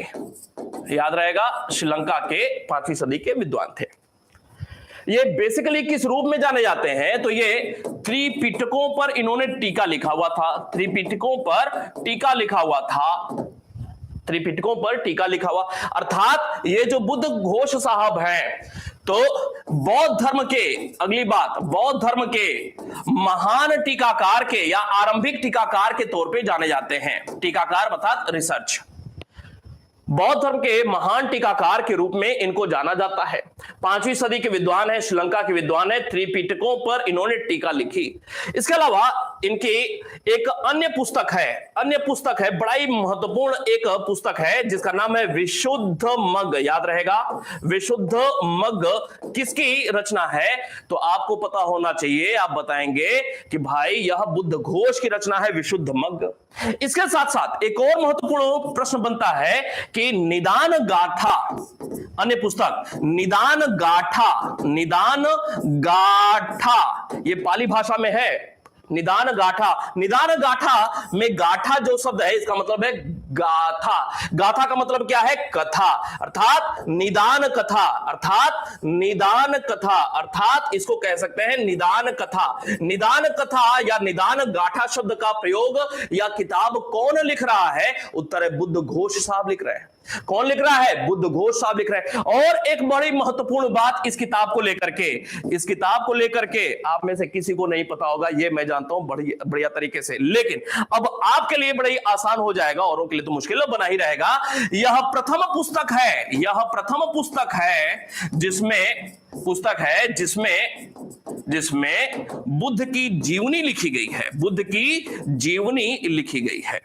याद रहेगा, श्रीलंका के 5वीं सदी के विद्वान थे। ये बेसिकली किस रूप में जाने जाते हैं? तो ये त्रिपिटकों पर इन्होंने टीका लिखा हुआ था, त्रिपिटकों पर टीका लिखा हुआ, अर्थात ये जो बुद्ध घोष साहब हैं तो बौद्ध धर्म के, अगली बात, बौद्ध धर्म के महान टीकाकार के या आरंभिक टीकाकार के तौर पे जाने जाते हैं। टीकाकार अर्थात रिसर्च, बौद्ध धर्म के महान टीकाकार के रूप में इनको जाना जाता है। 5वीं सदी के विद्वान है, श्रीलंका के विद्वान है, त्रिपिटकों पर इन्होंने टीका लिखी। इसके अलावा इनकी एक अन्य पुस्तक है, बड़ा ही महत्वपूर्ण एक पुस्तक है जिसका नाम है विशुद्ध मग्ग। याद रहेगा, विशुद्ध मग्ग किसकी रचना है? तो आपको पता होना चाहिए, आप बताएंगे कि भाई यह बुद्ध घोष की रचना है, विशुद्ध मग्ग। इसके साथ साथ एक और महत्वपूर्ण प्रश्न बनता है कि निदान गाथा, अन्य पुस्तक निदान गाथा, ये पाली भाषा में है। निदान गाथा में गाथा जो शब्द है इसका मतलब है गाथा का मतलब क्या है? कथा, अर्थात निदान कथा, अर्थात इसको कह सकते हैं निदान कथा या निदान गाथा शब्द का प्रयोग या किताब कौन लिख रहा है? उत्तर है बुद्ध घोष साहब लिख रहे हैं। कौन लिख रहा है? बुद्धघोष साहब लिख रहे हैं। और एक बड़ी महत्वपूर्ण बात इस किताब को लेकर के, इस किताब को लेकर के आप में से किसी को नहीं पता होगा, ये मैं जानता हूं बढ़िया तरीके से, लेकिन अब आपके लिए बड़ी आसान हो जाएगा, औरों के लिए तो मुश्किल बना ही रहेगा। यह प्रथम पुस्तक है, यह प्रथम पुस्तक है जिसमें बुद्ध की जीवनी लिखी गई है, बुद्ध की जीवनी लिखी गई है।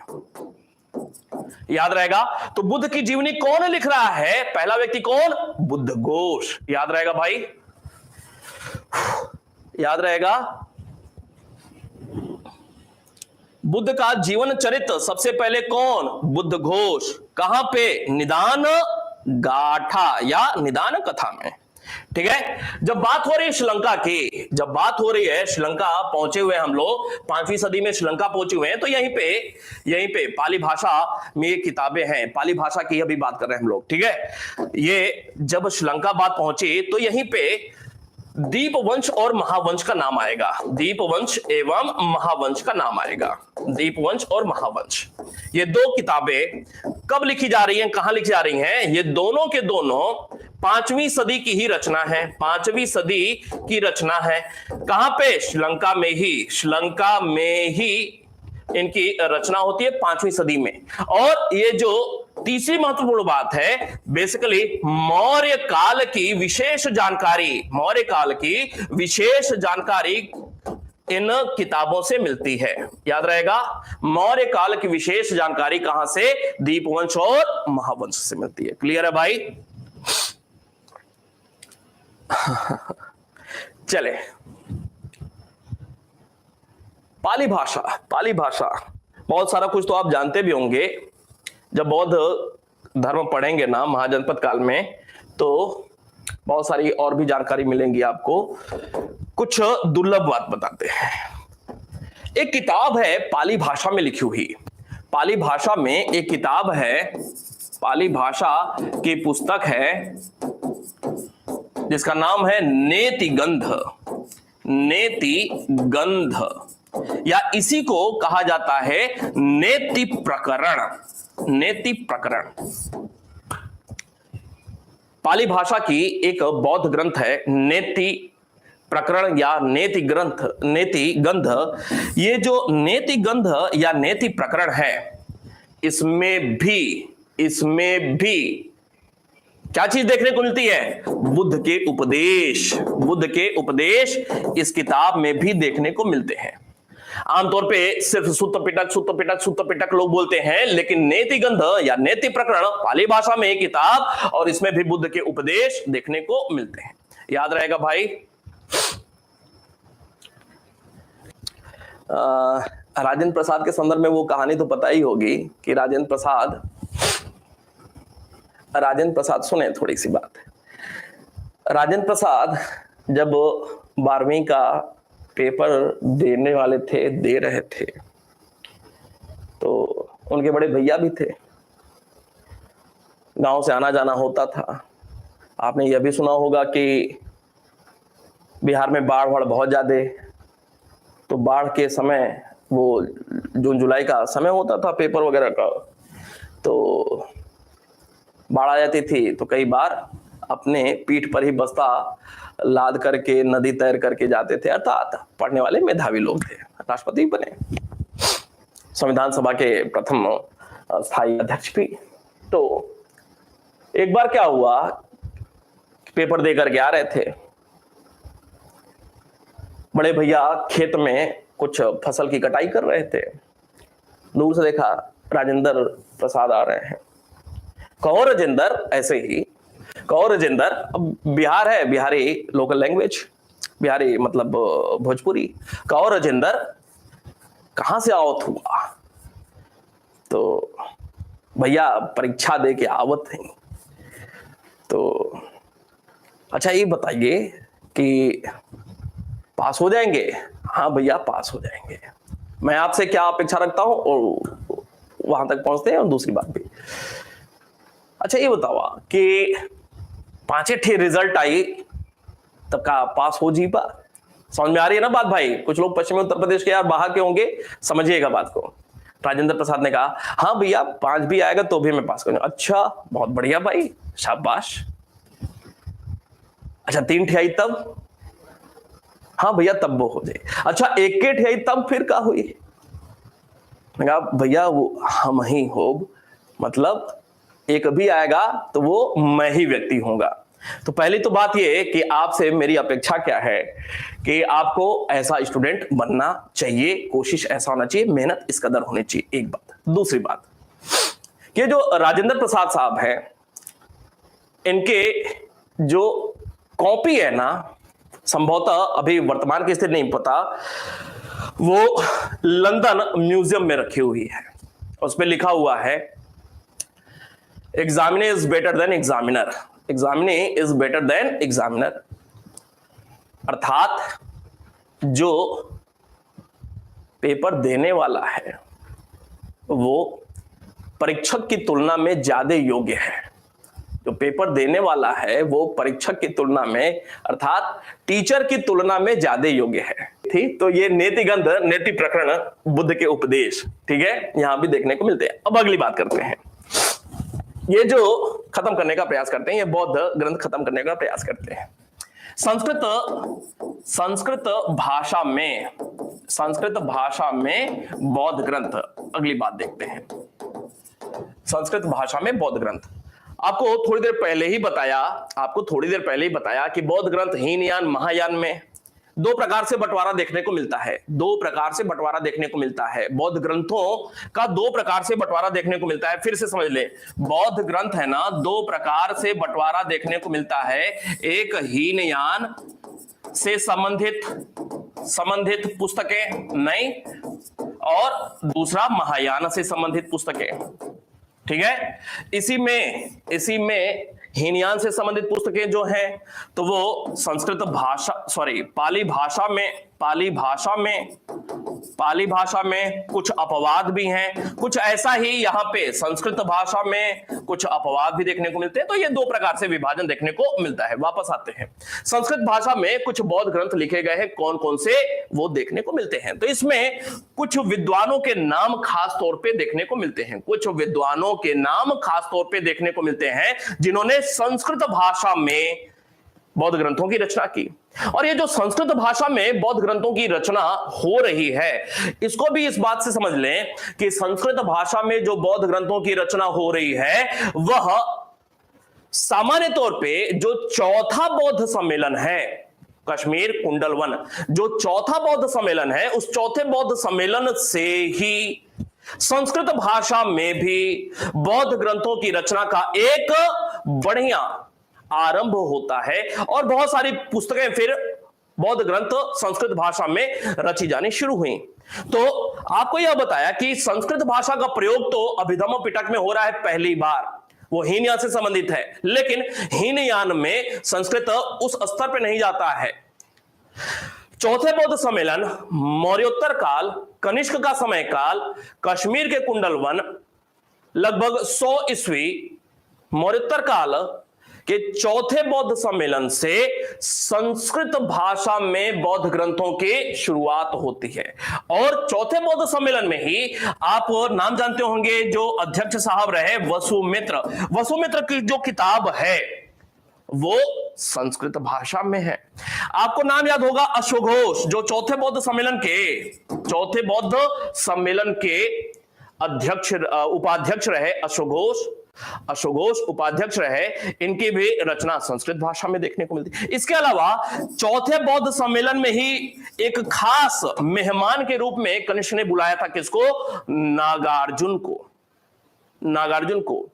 याद रहेगा? तो बुद्ध की जीवनी कौन लिख रहा है? पहला व्यक्ति कौन? बुद्धघोष। याद रहेगा भाई? याद रहेगा? बुद्ध का जीवन चरित्र सबसे पहले कौन? बुद्धघोष। कहां पे? निदान गाथा या निदान कथा में। ठीक है। जब बात हो रही है श्रीलंका की, जब बात हो रही है श्रीलंका पहुंचे हुए हम लोग 5वीं सदी में श्रीलंका पहुंचे हुए हैं, तो यहीं पे पाली भाषा में ये किताबें हैं, पाली भाषा की अभी बात कर रहे हैं हम लोग। ठीक है। ये जब श्रीलंका बात पहुंची तो यहीं पे दीपवंश और महावंश का नाम आएगा, दीपवंश एवं महावंश का नाम आएगा, दीपवंश और महावंश। ये दो किताबें कब लिखी जा रही हैं, कहां लिखी जा रही हैं? ये दोनों के दोनों 5वीं सदी की ही रचना है, 5वीं सदी की रचना है। कहां पे? श्रीलंका में ही, श्रीलंका में ही इनकी रचना होती है 5वीं सदी में। और ये जो तीसरी महत्वपूर्ण बात है, बेसिकली मौर्य काल की विशेष जानकारी, मौर्य काल की विशेष जानकारी इन किताबों से मिलती है। याद रहेगा? मौर्य काल की विशेष जानकारी कहां से? दीपवंश और महावंश से मिलती है। क्लियर है भाई? चले, पाली भाषा, पाली भाषा बहुत सारा कुछ तो आप जानते भी होंगे। जब बौद्ध धर्म पढ़ेंगे ना महाजनपद काल में, तो बहुत सारी और भी जानकारी मिलेंगी आपको। कुछ दुर्लभ बात बताते हैं। एक किताब है पाली भाषा में लिखी हुई, पाली भाषा में एक किताब है, पाली भाषा की पुस्तक है जिसका नाम है नेतिगंध, नेतिगंध, या इसी को कहा जाता है नेति प्रकरण, नेति प्रकरण। पाली भाषा की एक बौद्ध ग्रंथ है नेति प्रकरण या नेति ग्रंथ, नेतिगंध। ये जो नेतिगंध या नेति प्रकरण है, इसमें भी क्या चीज देखने को मिलती है? बुद्ध के उपदेश, बुद्ध के उपदेश इस किताब में भी देखने को मिलते हैं। आमतौर पे सिर्फ सुत्त पिटक लोग बोलते हैं, लेकिन नेतिगंध या नेति प्रकरण पाली भाषा में एक किताब, और इसमें भी बुद्ध के उपदेश देखने को मिलते हैं। याद रहेगा भाई? राजेंद्र प्रसाद के संदर्भ में वो कहानी तो पता ही होगी कि राजेंद्र प्रसाद सुने थोड़ी सी बात। राजेंद्र प्रसाद जब 12वीं का पेपर देने वाले थे, दे रहे थे, तो उनके बड़े भैया भी थे, गांव से आना जाना होता था। आपने यह भी सुना होगा कि बिहार में बाढ़ बहुत ज्यादा, तो बाढ़ के समय वो जून जुलाई का समय होता था पेपर वगैरह का, तो बाढ़ आ जाती थी, तो कई बार अपने पीठ पर ही बस्ता लाद करके नदी तैर करके जाते थे। अर्थात पढ़ने वाले मेधावी लोग थे, राष्ट्रपति बने, संविधान सभा के प्रथम स्थायी अध्यक्ष भी। तो एक बार क्या हुआ, पेपर दे करके आ रहे थे, बड़े भैया खेत में कुछ फसल की कटाई कर रहे थे। दूर से देखा राजेंद्र प्रसाद आ रहे हैं। कहो राजेंद्र, ऐसे ही कहो राजेंद्र, अब बिहार है, बिहारी लोकल लैंग्वेज, बिहारी मतलब भोजपुरी। कहो राजेंद्र, कहां से आवत हुआ? तो भैया परीक्षा दे के आवत है। तो अच्छा ये बताइए कि पास हो जाएंगे? हाँ भैया पास हो जाएंगे। मैं आपसे क्या अपेक्षा रखता हूं, और वहां तक पहुंचते हैं। और दूसरी बात भी, अच्छा ये बताओ कि 5 रिजल्ट आई तब का पास हो जी पा? समझ में आ रही है ना बात भाई? कुछ लोग पश्चिमी उत्तर प्रदेश के यार बाहर के होंगे, समझिएगा बात को। राजेंद्र प्रसाद ने कहा, हाँ भैया 5 भी आएगा तो भी मैं पास करूंगा। अच्छा बहुत बढ़िया भाई, शाबाश। अच्छा 3 ठियाई तब? हाँ भैया तब वो हो जाए। अच्छा 1 के ठियाई तब फिर क्या हुई? मैं कहा भैया वो हम ही होग, मतलब 1 भी आएगा तो वो मैं ही व्यक्ति होगा। तो पहली तो बात ये कि आपसे मेरी अपेक्षा क्या है कि आपको ऐसा स्टूडेंट बनना चाहिए, कोशिश ऐसा होना चाहिए, मेहनत इस कदर होनी चाहिए, एक बात। दूसरी बात, ये जो राजेंद्र प्रसाद साहब हैं, इनके जो कॉपी है ना, संभवतः अभी वर्तमान की स्थिति नहीं पता, वो लंदन म्यूजियम में रखी हुई है। उस पर लिखा हुआ है examinee is better than examiner, examinee is better than examiner, अर्थात जो पेपर देने वाला है वो परीक्षक की तुलना में ज्यादा योग्य है। जो पेपर देने वाला है वो परीक्षक की तुलना में, अर्थात टीचर की तुलना में ज्यादा योग्य है। ठीक, तो ये नीतिगंध नीति प्रकरण बुद्ध के उपदेश, ठीक है, यहां भी देखने को मिलते हैं। अब अगली बात करते हैं, ये जो खत्म करने का प्रयास करते हैं, ये बौद्ध ग्रंथ खत्म करने का प्रयास करते हैं। संस्कृत भाषा में बौद्ध ग्रंथ, अगली बात देखते हैं। संस्कृत भाषा में बौद्ध ग्रंथ, आपको थोड़ी देर पहले ही बताया कि बौद्ध ग्रंथ हीनयान महायान में 2 प्रकार से बंटवारा देखने को मिलता है। 2 प्रकार से बंटवारा देखने को मिलता है, बौद्ध ग्रंथों का 2 प्रकार से बंटवारा देखने को मिलता है। फिर से समझ ले, बौद्ध ग्रंथ है ना, 2 प्रकार से बंटवारा देखने को मिलता है। एक हीनयान से संबंधित पुस्तकें नहीं, और दूसरा महायान से संबंधित पुस्तकें। ठीक है, इसी में हीनयान से संबंधित पुस्तकें जो हैं तो वो पाली भाषा में कुछ अपवाद भी हैं, कुछ ऐसा ही यहाँ पे संस्कृत भाषा में कुछ अपवाद भी देखने को मिलते हैं। तो ये 2 प्रकार से विभाजन देखने को मिलता है। वापस आते हैं, संस्कृत भाषा में कुछ बौद्ध ग्रंथ लिखे गए हैं, कौन कौन से वो देखने को मिलते हैं। तो इसमें कुछ विद्वानों के नाम खास तौर पे देखने को मिलते हैं, जिन्होंने संस्कृत भाषा में बौद्ध ग्रंथों की रचना की। और ये जो संस्कृत भाषा में बौद्ध ग्रंथों की रचना हो रही है, इसको भी इस बात से समझ लें कि संस्कृत भाषा में जो बौद्ध ग्रंथों की रचना हो रही है वह सामान्य तौर पे जो चौथा बौद्ध सम्मेलन है, कश्मीर कुंडल वन, जो चौथा बौद्ध सम्मेलन है, उस चौथे बौद्ध सम्मेलन से ही संस्कृत भाषा में भी बौद्ध ग्रंथों की रचना का एक बढ़िया आरंभ होता है। और बहुत सारी पुस्तकें फिर बौद्ध ग्रंथ संस्कृत भाषा में रची जानी शुरू हुई। तो आपको यह बताया कि संस्कृत भाषा का प्रयोग तो अभिधम्म पिटक में हो रहा है पहली बार, वो हीनयान से संबंधित है, लेकिन हीनयान में संस्कृत उस स्तर पर नहीं जाता है। चौथे बौद्ध सम्मेलन, मौर्योत्तर काल, कनिष्क का समय काल, कश्मीर के कुंडल वन, लगभग 100 ईस्वी, मौर्योत्तर काल के चौथे बौद्ध सम्मेलन से संस्कृत भाषा में बौद्ध ग्रंथों की शुरुआत होती है। और चौथे बौद्ध सम्मेलन में ही आप नाम जानते होंगे, जो अध्यक्ष साहब रहे वसुमित्र की जो किताब है वो संस्कृत भाषा में है। आपको नाम याद होगा अश्वघोष, जो चौथे बौद्ध सम्मेलन के उपाध्यक्ष रहे। अश्वघोष उपाध्यक्ष रहे, इनकी भी रचना संस्कृत भाषा में देखने को मिलती है। इसके अलावा चौथे बौद्ध सम्मेलन में ही एक खास मेहमान के रूप में कनिष्क ने बुलाया था, किसको? नागार्जुन को।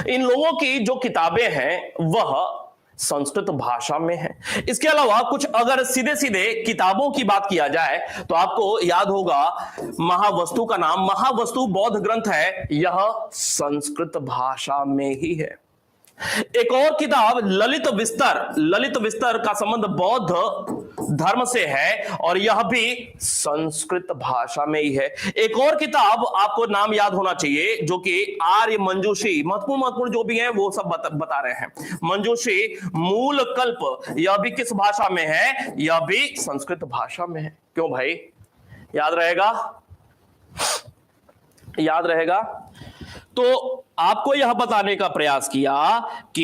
इन लोगों की जो किताबें हैं वह संस्कृत भाषा में है। इसके अलावा कुछ अगर सीधे सीधे किताबों की बात किया जाए तो आपको याद होगा महावस्तु का नाम। महावस्तु बौद्ध ग्रंथ है, यह संस्कृत भाषा में ही है। एक और किताब ललित विस्तर का संबंध बौद्ध धर्म से है और यह भी संस्कृत भाषा में ही है। एक और किताब आपको नाम याद होना चाहिए, जो कि आर्य मंजूषी, महत्वपूर्ण जो भी है वो सब बता रहे हैं। मंजूषी मूल कल्प, यह भी किस भाषा में है? यह भी संस्कृत भाषा में है। क्यों भाई, याद रहेगा? याद रहेगा। तो आपको यह बताने का प्रयास किया कि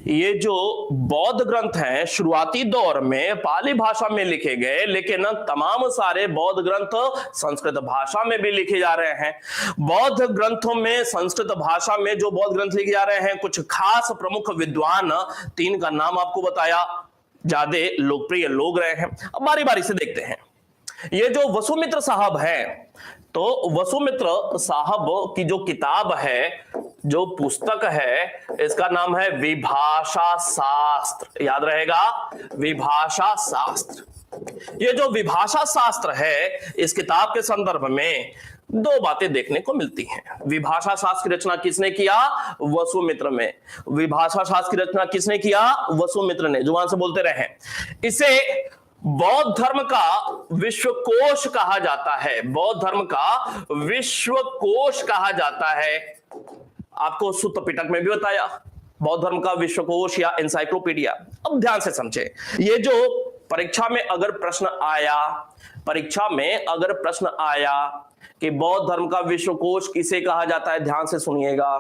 ये जो बौद्ध ग्रंथ हैं शुरुआती दौर में पाली भाषा में लिखे गए, लेकिन तमाम सारे बौद्ध ग्रंथ संस्कृत भाषा में भी लिखे जा रहे हैं। बौद्ध ग्रंथों में संस्कृत भाषा में जो बौद्ध ग्रंथ लिखे जा रहे हैं, कुछ खास प्रमुख विद्वान 3 का नाम आपको बताया, ज्यादा लोकप्रिय लोग रहे हैं। अब बारी बारी से देखते हैं। ये जो वसुमित्र साहब हैं, तो वसुमित्र साहब की जो किताब है, जो पुस्तक है, इसका नाम है विभाषा शास्त्र। याद रहेगा, विभाषा शास्त्र। ये जो विभाषा शास्त्र है, इस किताब के संदर्भ में 2 बातें देखने को मिलती हैं। विभाषा शास्त्र की रचना किसने किया? वसुमित्र में। विभाषा शास्त्र की रचना किसने किया? वसुमित्र ने। जुबान से बोलते रहे। इसे बौद्ध धर्म का विश्वकोश कहा जाता है। बौद्ध धर्म का विश्वकोश कहा जाता है। आपको सुत्त पिटक में भी बताया, बौद्ध धर्म का विश्वकोश या एनसाइक्लोपीडिया। अब ध्यान से समझे, ये जो परीक्षा में अगर प्रश्न आया कि बौद्ध धर्म का विश्वकोश किसे कहा जाता है, ध्यान से सुनिएगा।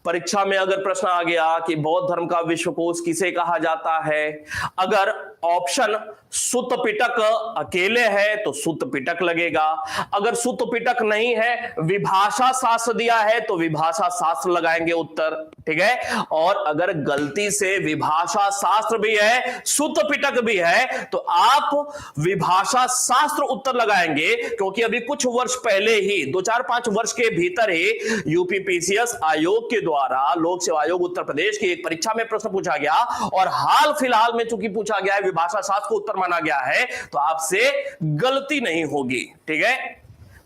परीक्षा में अगर प्रश्न आ गया कि बौद्ध धर्म का विश्वकोश किसे कहा जाता है, अगर ऑप्शन सुत्त पिटक अकेले है तो सुत्त पिटक लगेगा, अगर सुत्त पिटक नहीं है, विभाषा शास्त्र दिया है तो विभाषा शास्त्र लगाएंगे उत्तर, ठीक है। और अगर गलती से विभाषा शास्त्र भी है, सुत्त पिटक भी है, तो आप विभाषा शास्त्र उत्तर लगाएंगे, क्योंकि अभी कुछ वर्ष पहले ही 2-4-5 वर्ष के भीतर ही यूपीपीसीएस आयोग के द्वारा, लोक सेवा आयोग उत्तर प्रदेश की एक परीक्षा में प्रश्न पूछा गया, और हाल फिलहाल में चूंकि पूछा गया है, विभाषा शास्त्र को उत्तर माना गया है, तो आपसे गलती नहीं होगी, ठीक है।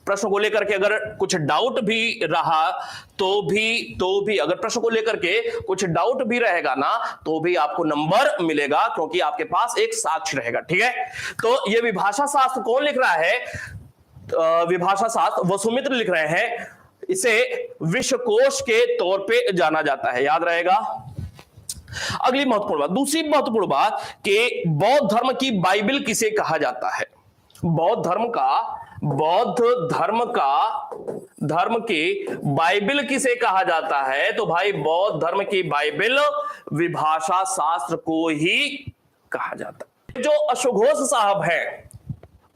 प्रश्न को लेकर के अगर कुछ डाउट भी रहा तो भी अगर प्रश्न को लेकर के कुछ डाउट भी रहेगा ना, तो भी आपको नंबर मिलेगा, क्योंकि आपके पास एक साक्ष्य रहेगा, ठीक है। तो ये विभाषा शास्त्र कौन लिख रहा है? विभाषा शास्त्र वसुमित्र लिख रहे हैं। इसे विश्वकोश के तौर पे जाना जाता है, याद रहेगा। अगली महत्वपूर्ण बात, दूसरी महत्वपूर्ण बात कि बौद्ध धर्म की बाइबल किसे कहा जाता है? बौद्ध धर्म की बाइबल किसे कहा जाता है? तो भाई बौद्ध धर्म की बाइबल विभाषा शास्त्र को ही कहा जाता है। जो अश्वघोष साहब हैं,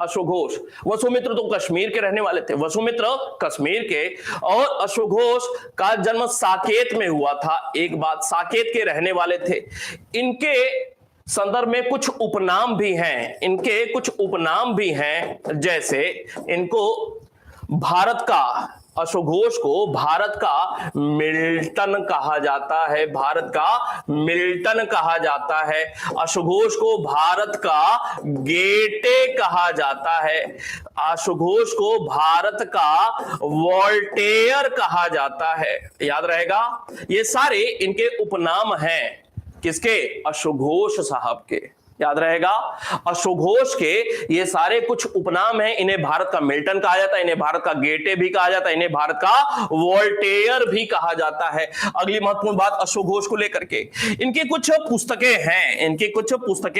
अश्वघोष, वसुमित्र तो कश्मीर के रहने वाले थे, वसुमित्र कश्मीर के, और अश्वघोष का जन्म साकेत में हुआ था। एक बात, साकेत के रहने वाले थे। इनके संदर्भ में कुछ उपनाम भी हैं, जैसे इनको भारत का, अश्वघोष को भारत का मिल्टन कहा जाता है, भारत का मिल्टन कहा जाता है। अश्वघोष को भारत का गेटे कहा जाता है। अश्वघोष को भारत का वोल्टेयर कहा जाता है, याद रहेगा। ये सारे इनके उपनाम हैं, किसके? अश्वघोष साहब के, याद रहेगा। अश्वघोष के ये सारे कुछ उपनाम हैं। इन्हें भारत का मिल्टन कहा जाता है, इन्हें भारत का गेटे भी कहा जाता है, इन्हें भारत का वोल्टेयर भी कहा जाता है। अगली महत्वपूर्ण बात अश्वघोष को लेकर के, इनकी कुछ पुस्तकें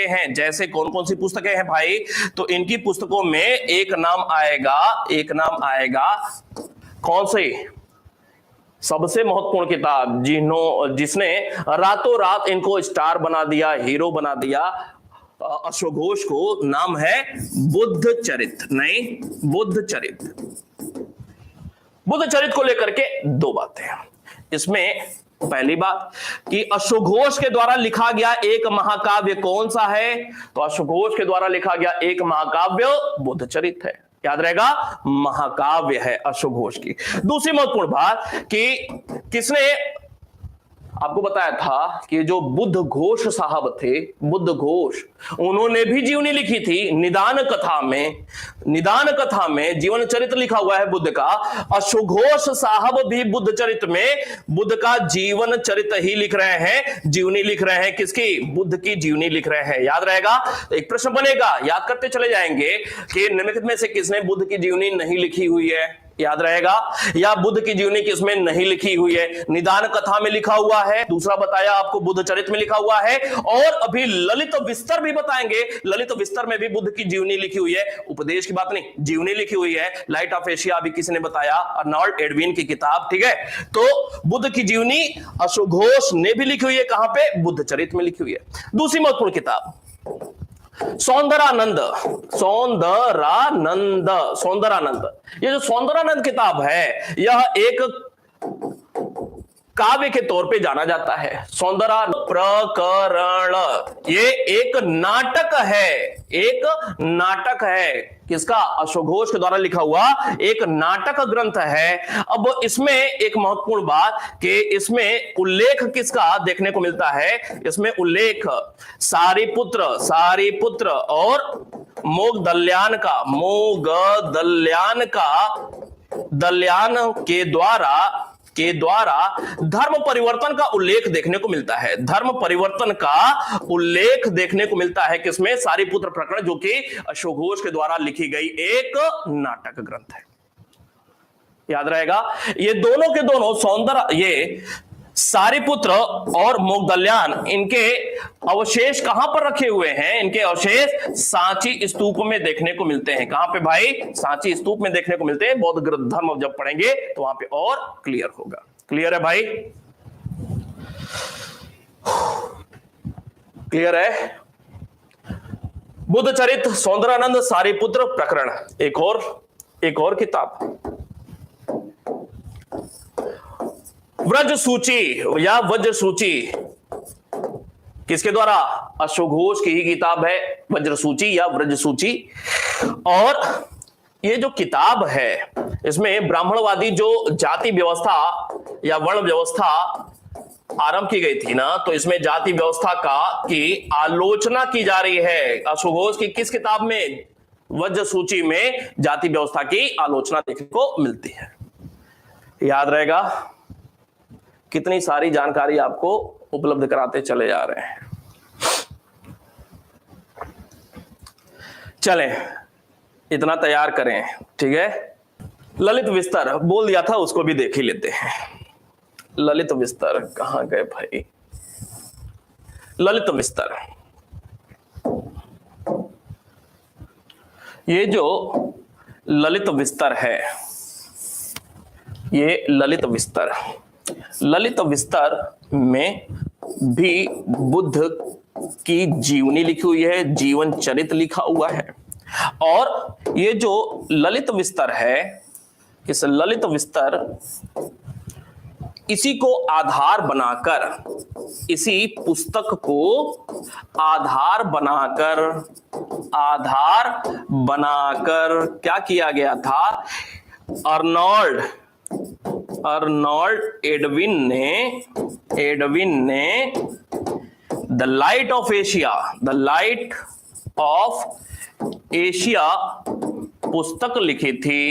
हैं। जैसे कौन कौन सी पुस्तकें हैं भाई? तो इनकी पुस्तकों में एक नाम आएगा कौन सी? सबसे महत्वपूर्ण किताब जिसने रातों रात इनको स्टार बना दिया, हीरो बना दिया, अश्वघोष को, नाम है बुद्ध चरित्र को लेकर के 2 बातें हैं इसमें। पहली बात कि अश्वघोष के द्वारा लिखा गया एक महाकाव्य कौन सा है? तो अश्वघोष के द्वारा लिखा गया एक महाकाव्य बुद्ध चरित्र है, याद रहेगा, महाकाव्य है अश्वघोष की। दूसरी महत्वपूर्ण बात कि किसने आपको बताया था कि जो बुद्ध घोष साहब थे, बुद्ध घोष, उन्होंने भी जीवनी लिखी थी। निदान कथा में जीवन चरित्र लिखा हुआ है बुद्ध का। अश्वघोष साहब भी बुद्ध चरित्र में बुद्ध का जीवन चरित्र ही लिख रहे हैं, जीवनी लिख रहे हैं। किसकी? बुद्ध की जीवनी लिख रहे हैं, याद रहेगा। तो एक प्रश्न बनेगा, याद करते चले जाएंगे कि निम्नलिखित में से किसने बुद्ध की जीवनी नहीं लिखी हुई है? याद रहेगा। या बुद्ध की जीवनी किसमें नहीं लिखी हुई है? निदान कथा में लिखा हुआ है, दूसरा बताया आपको बुद्ध चरित्र में लिखा हुआ है, और अभी ललित विस्तर भी बताएंगे। ललित विस्तर में भी बुद्ध की जीवनी लिखी हुई है, उपदेश की बात नहीं, जीवनी लिखी हुई है। लाइट ऑफ एशिया अभी किसी ने बताया, अर्नोल्ड एडविन की किताब, ठीक है। तो बुद्ध की जीवनी अशोक घोष ने भी लिखी हुई है, कहां पे? बुद्ध चरित्र में लिखी हुई है। दूसरी महत्वपूर्ण किताब सौंदरानंद। सौंदरानंद, सौंदरानंद, ये जो सौंदरानंद किताब है, यह एक काव्य के तौर पे जाना जाता है। सौंदरा प्रकरण, ये एक नाटक है, एक नाटक है। किसका? अशोक घोष के द्वारा लिखा हुआ एक नाटक ग्रंथ है। अब इसमें एक महत्वपूर्ण बात कि इसमें उल्लेख किसका देखने को मिलता है? इसमें उल्लेख सारिपुत्र, सारिपुत्र और मोगदल्यान का, मोगदल्यान का, दल्यान के द्वारा धर्म परिवर्तन का उल्लेख देखने को मिलता है। धर्म परिवर्तन का उल्लेख देखने को मिलता है किसमें? सारिपुत्र प्रकरण, जो कि अशोक घोष के द्वारा लिखी गई एक नाटक ग्रंथ है। याद रहेगा, ये दोनों के दोनों सौंदर्य, ये सारिपुत्र और मोगदल्यान, इनके अवशेष कहां पर रखे हुए हैं? इनके अवशेष सांची स्तूप में देखने को मिलते हैं। कहां पे भाई? सांची स्तूप में देखने को मिलते हैं। बौद्ध धर्म जब पढ़ेंगे तो वहां पे और क्लियर होगा। क्लियर है भाई? क्लियर है? बुद्ध चरित्र, सौंदरानंद, सारिपुत्र प्रकरण। एक और किताब व्रज सूची या वज्र सूची, किसके द्वारा? अशोक घोष की ही किताब है, वज्र सूची या व्रज सूची। और ये जो किताब है, इसमें ब्राह्मणवादी जो जाति व्यवस्था या वर्ण व्यवस्था आरंभ की गई थी ना, तो इसमें जाति व्यवस्था की आलोचना की जा रही है। अशोक घोष की किस किताब में? वज्र सूची में जाति व्यवस्था की आलोचना देखने को मिलती है। याद रहेगा, कितनी सारी जानकारी आपको उपलब्ध कराते चले जा रहे हैं। चलें, इतना तैयार करें, ठीक है। ललित विस्तर बोल दिया था, उसको भी देख ही लेते हैं। ललित विस्तर कहां गए भाई? ललित विस्तर, ये जो ललित विस्तर है, ये ललित विस्तर, ललित विस्तर में भी बुद्ध की जीवनी लिखी हुई है, जीवन चरित्र लिखा हुआ है। और ये जो ललित विस्तर है, इस ललित विस्तर, इसी को आधार बनाकर, इसी पुस्तक को आधार बनाकर क्या किया गया था? अर्नोल्ड एडविन ने द लाइट ऑफ एशिया पुस्तक लिखी थी,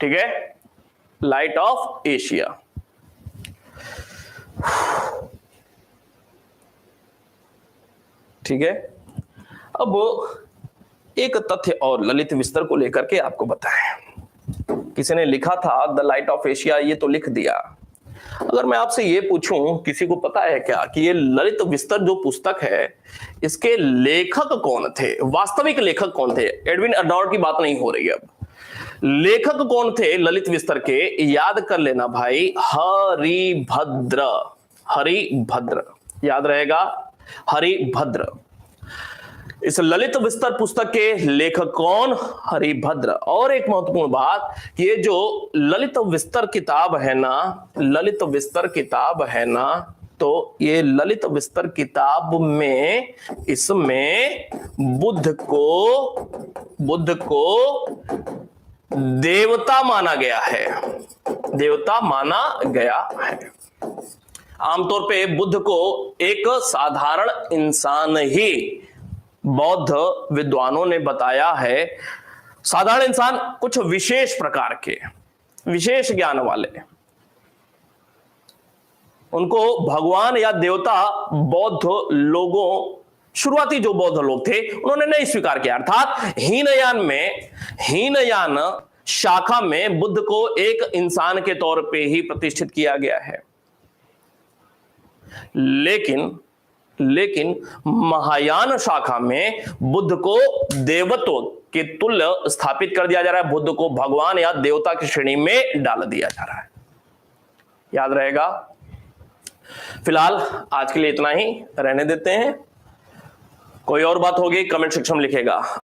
ठीक है। Light of Asia. ठीक है। अब एक तथ्य और ललित विस्तर को लेकर के आपको बताएं। किसी ने लिखा था द लाइट ऑफ एशिया, ये तो लिख दिया। अगर मैं आपसे ये पूछूं, किसी को पता है क्या कि ये ललित विस्तर जो पुस्तक है, इसके लेखक कौन थे? वास्तविक लेखक कौन थे? एडविन अर्नोल्ड की बात नहीं हो रही है। अब लेखक कौन थे ललित विस्तर के? याद कर लेना भाई, हरिभद्र, याद रहेगा, हरिभद्र। इस ललित विस्तर पुस्तक के लेखक कौन? हरिभद्र। और एक महत्वपूर्ण बात, ये जो ललित विस्तर किताब है ना, ललित विस्तर किताब है ना, तो ये ललित विस्तर किताब में, इसमें बुद्ध को देवता माना गया है, देवता माना गया है। आमतौर पे बुद्ध को एक साधारण इंसान ही बौद्ध विद्वानों ने बताया है। साधारण इंसान, कुछ विशेष प्रकार के, विशेष ज्ञान वाले, उनको भगवान या देवता बौद्ध लोगों, शुरुआती जो बौद्ध लोग थे, उन्होंने नहीं स्वीकार किया। अर्थात हीनयान शाखा में बुद्ध को एक इंसान के तौर पे ही प्रतिष्ठित किया गया है, लेकिन महायान शाखा में बुद्ध को देवत्व के तुल्य स्थापित कर दिया जा रहा है, बुद्ध को भगवान या देवता की श्रेणी में डाल दिया जा रहा है। याद रहेगा। फिलहाल आज के लिए इतना ही रहने देते हैं। कोई और बात होगी कमेंट सेक्शन में लिखेगा।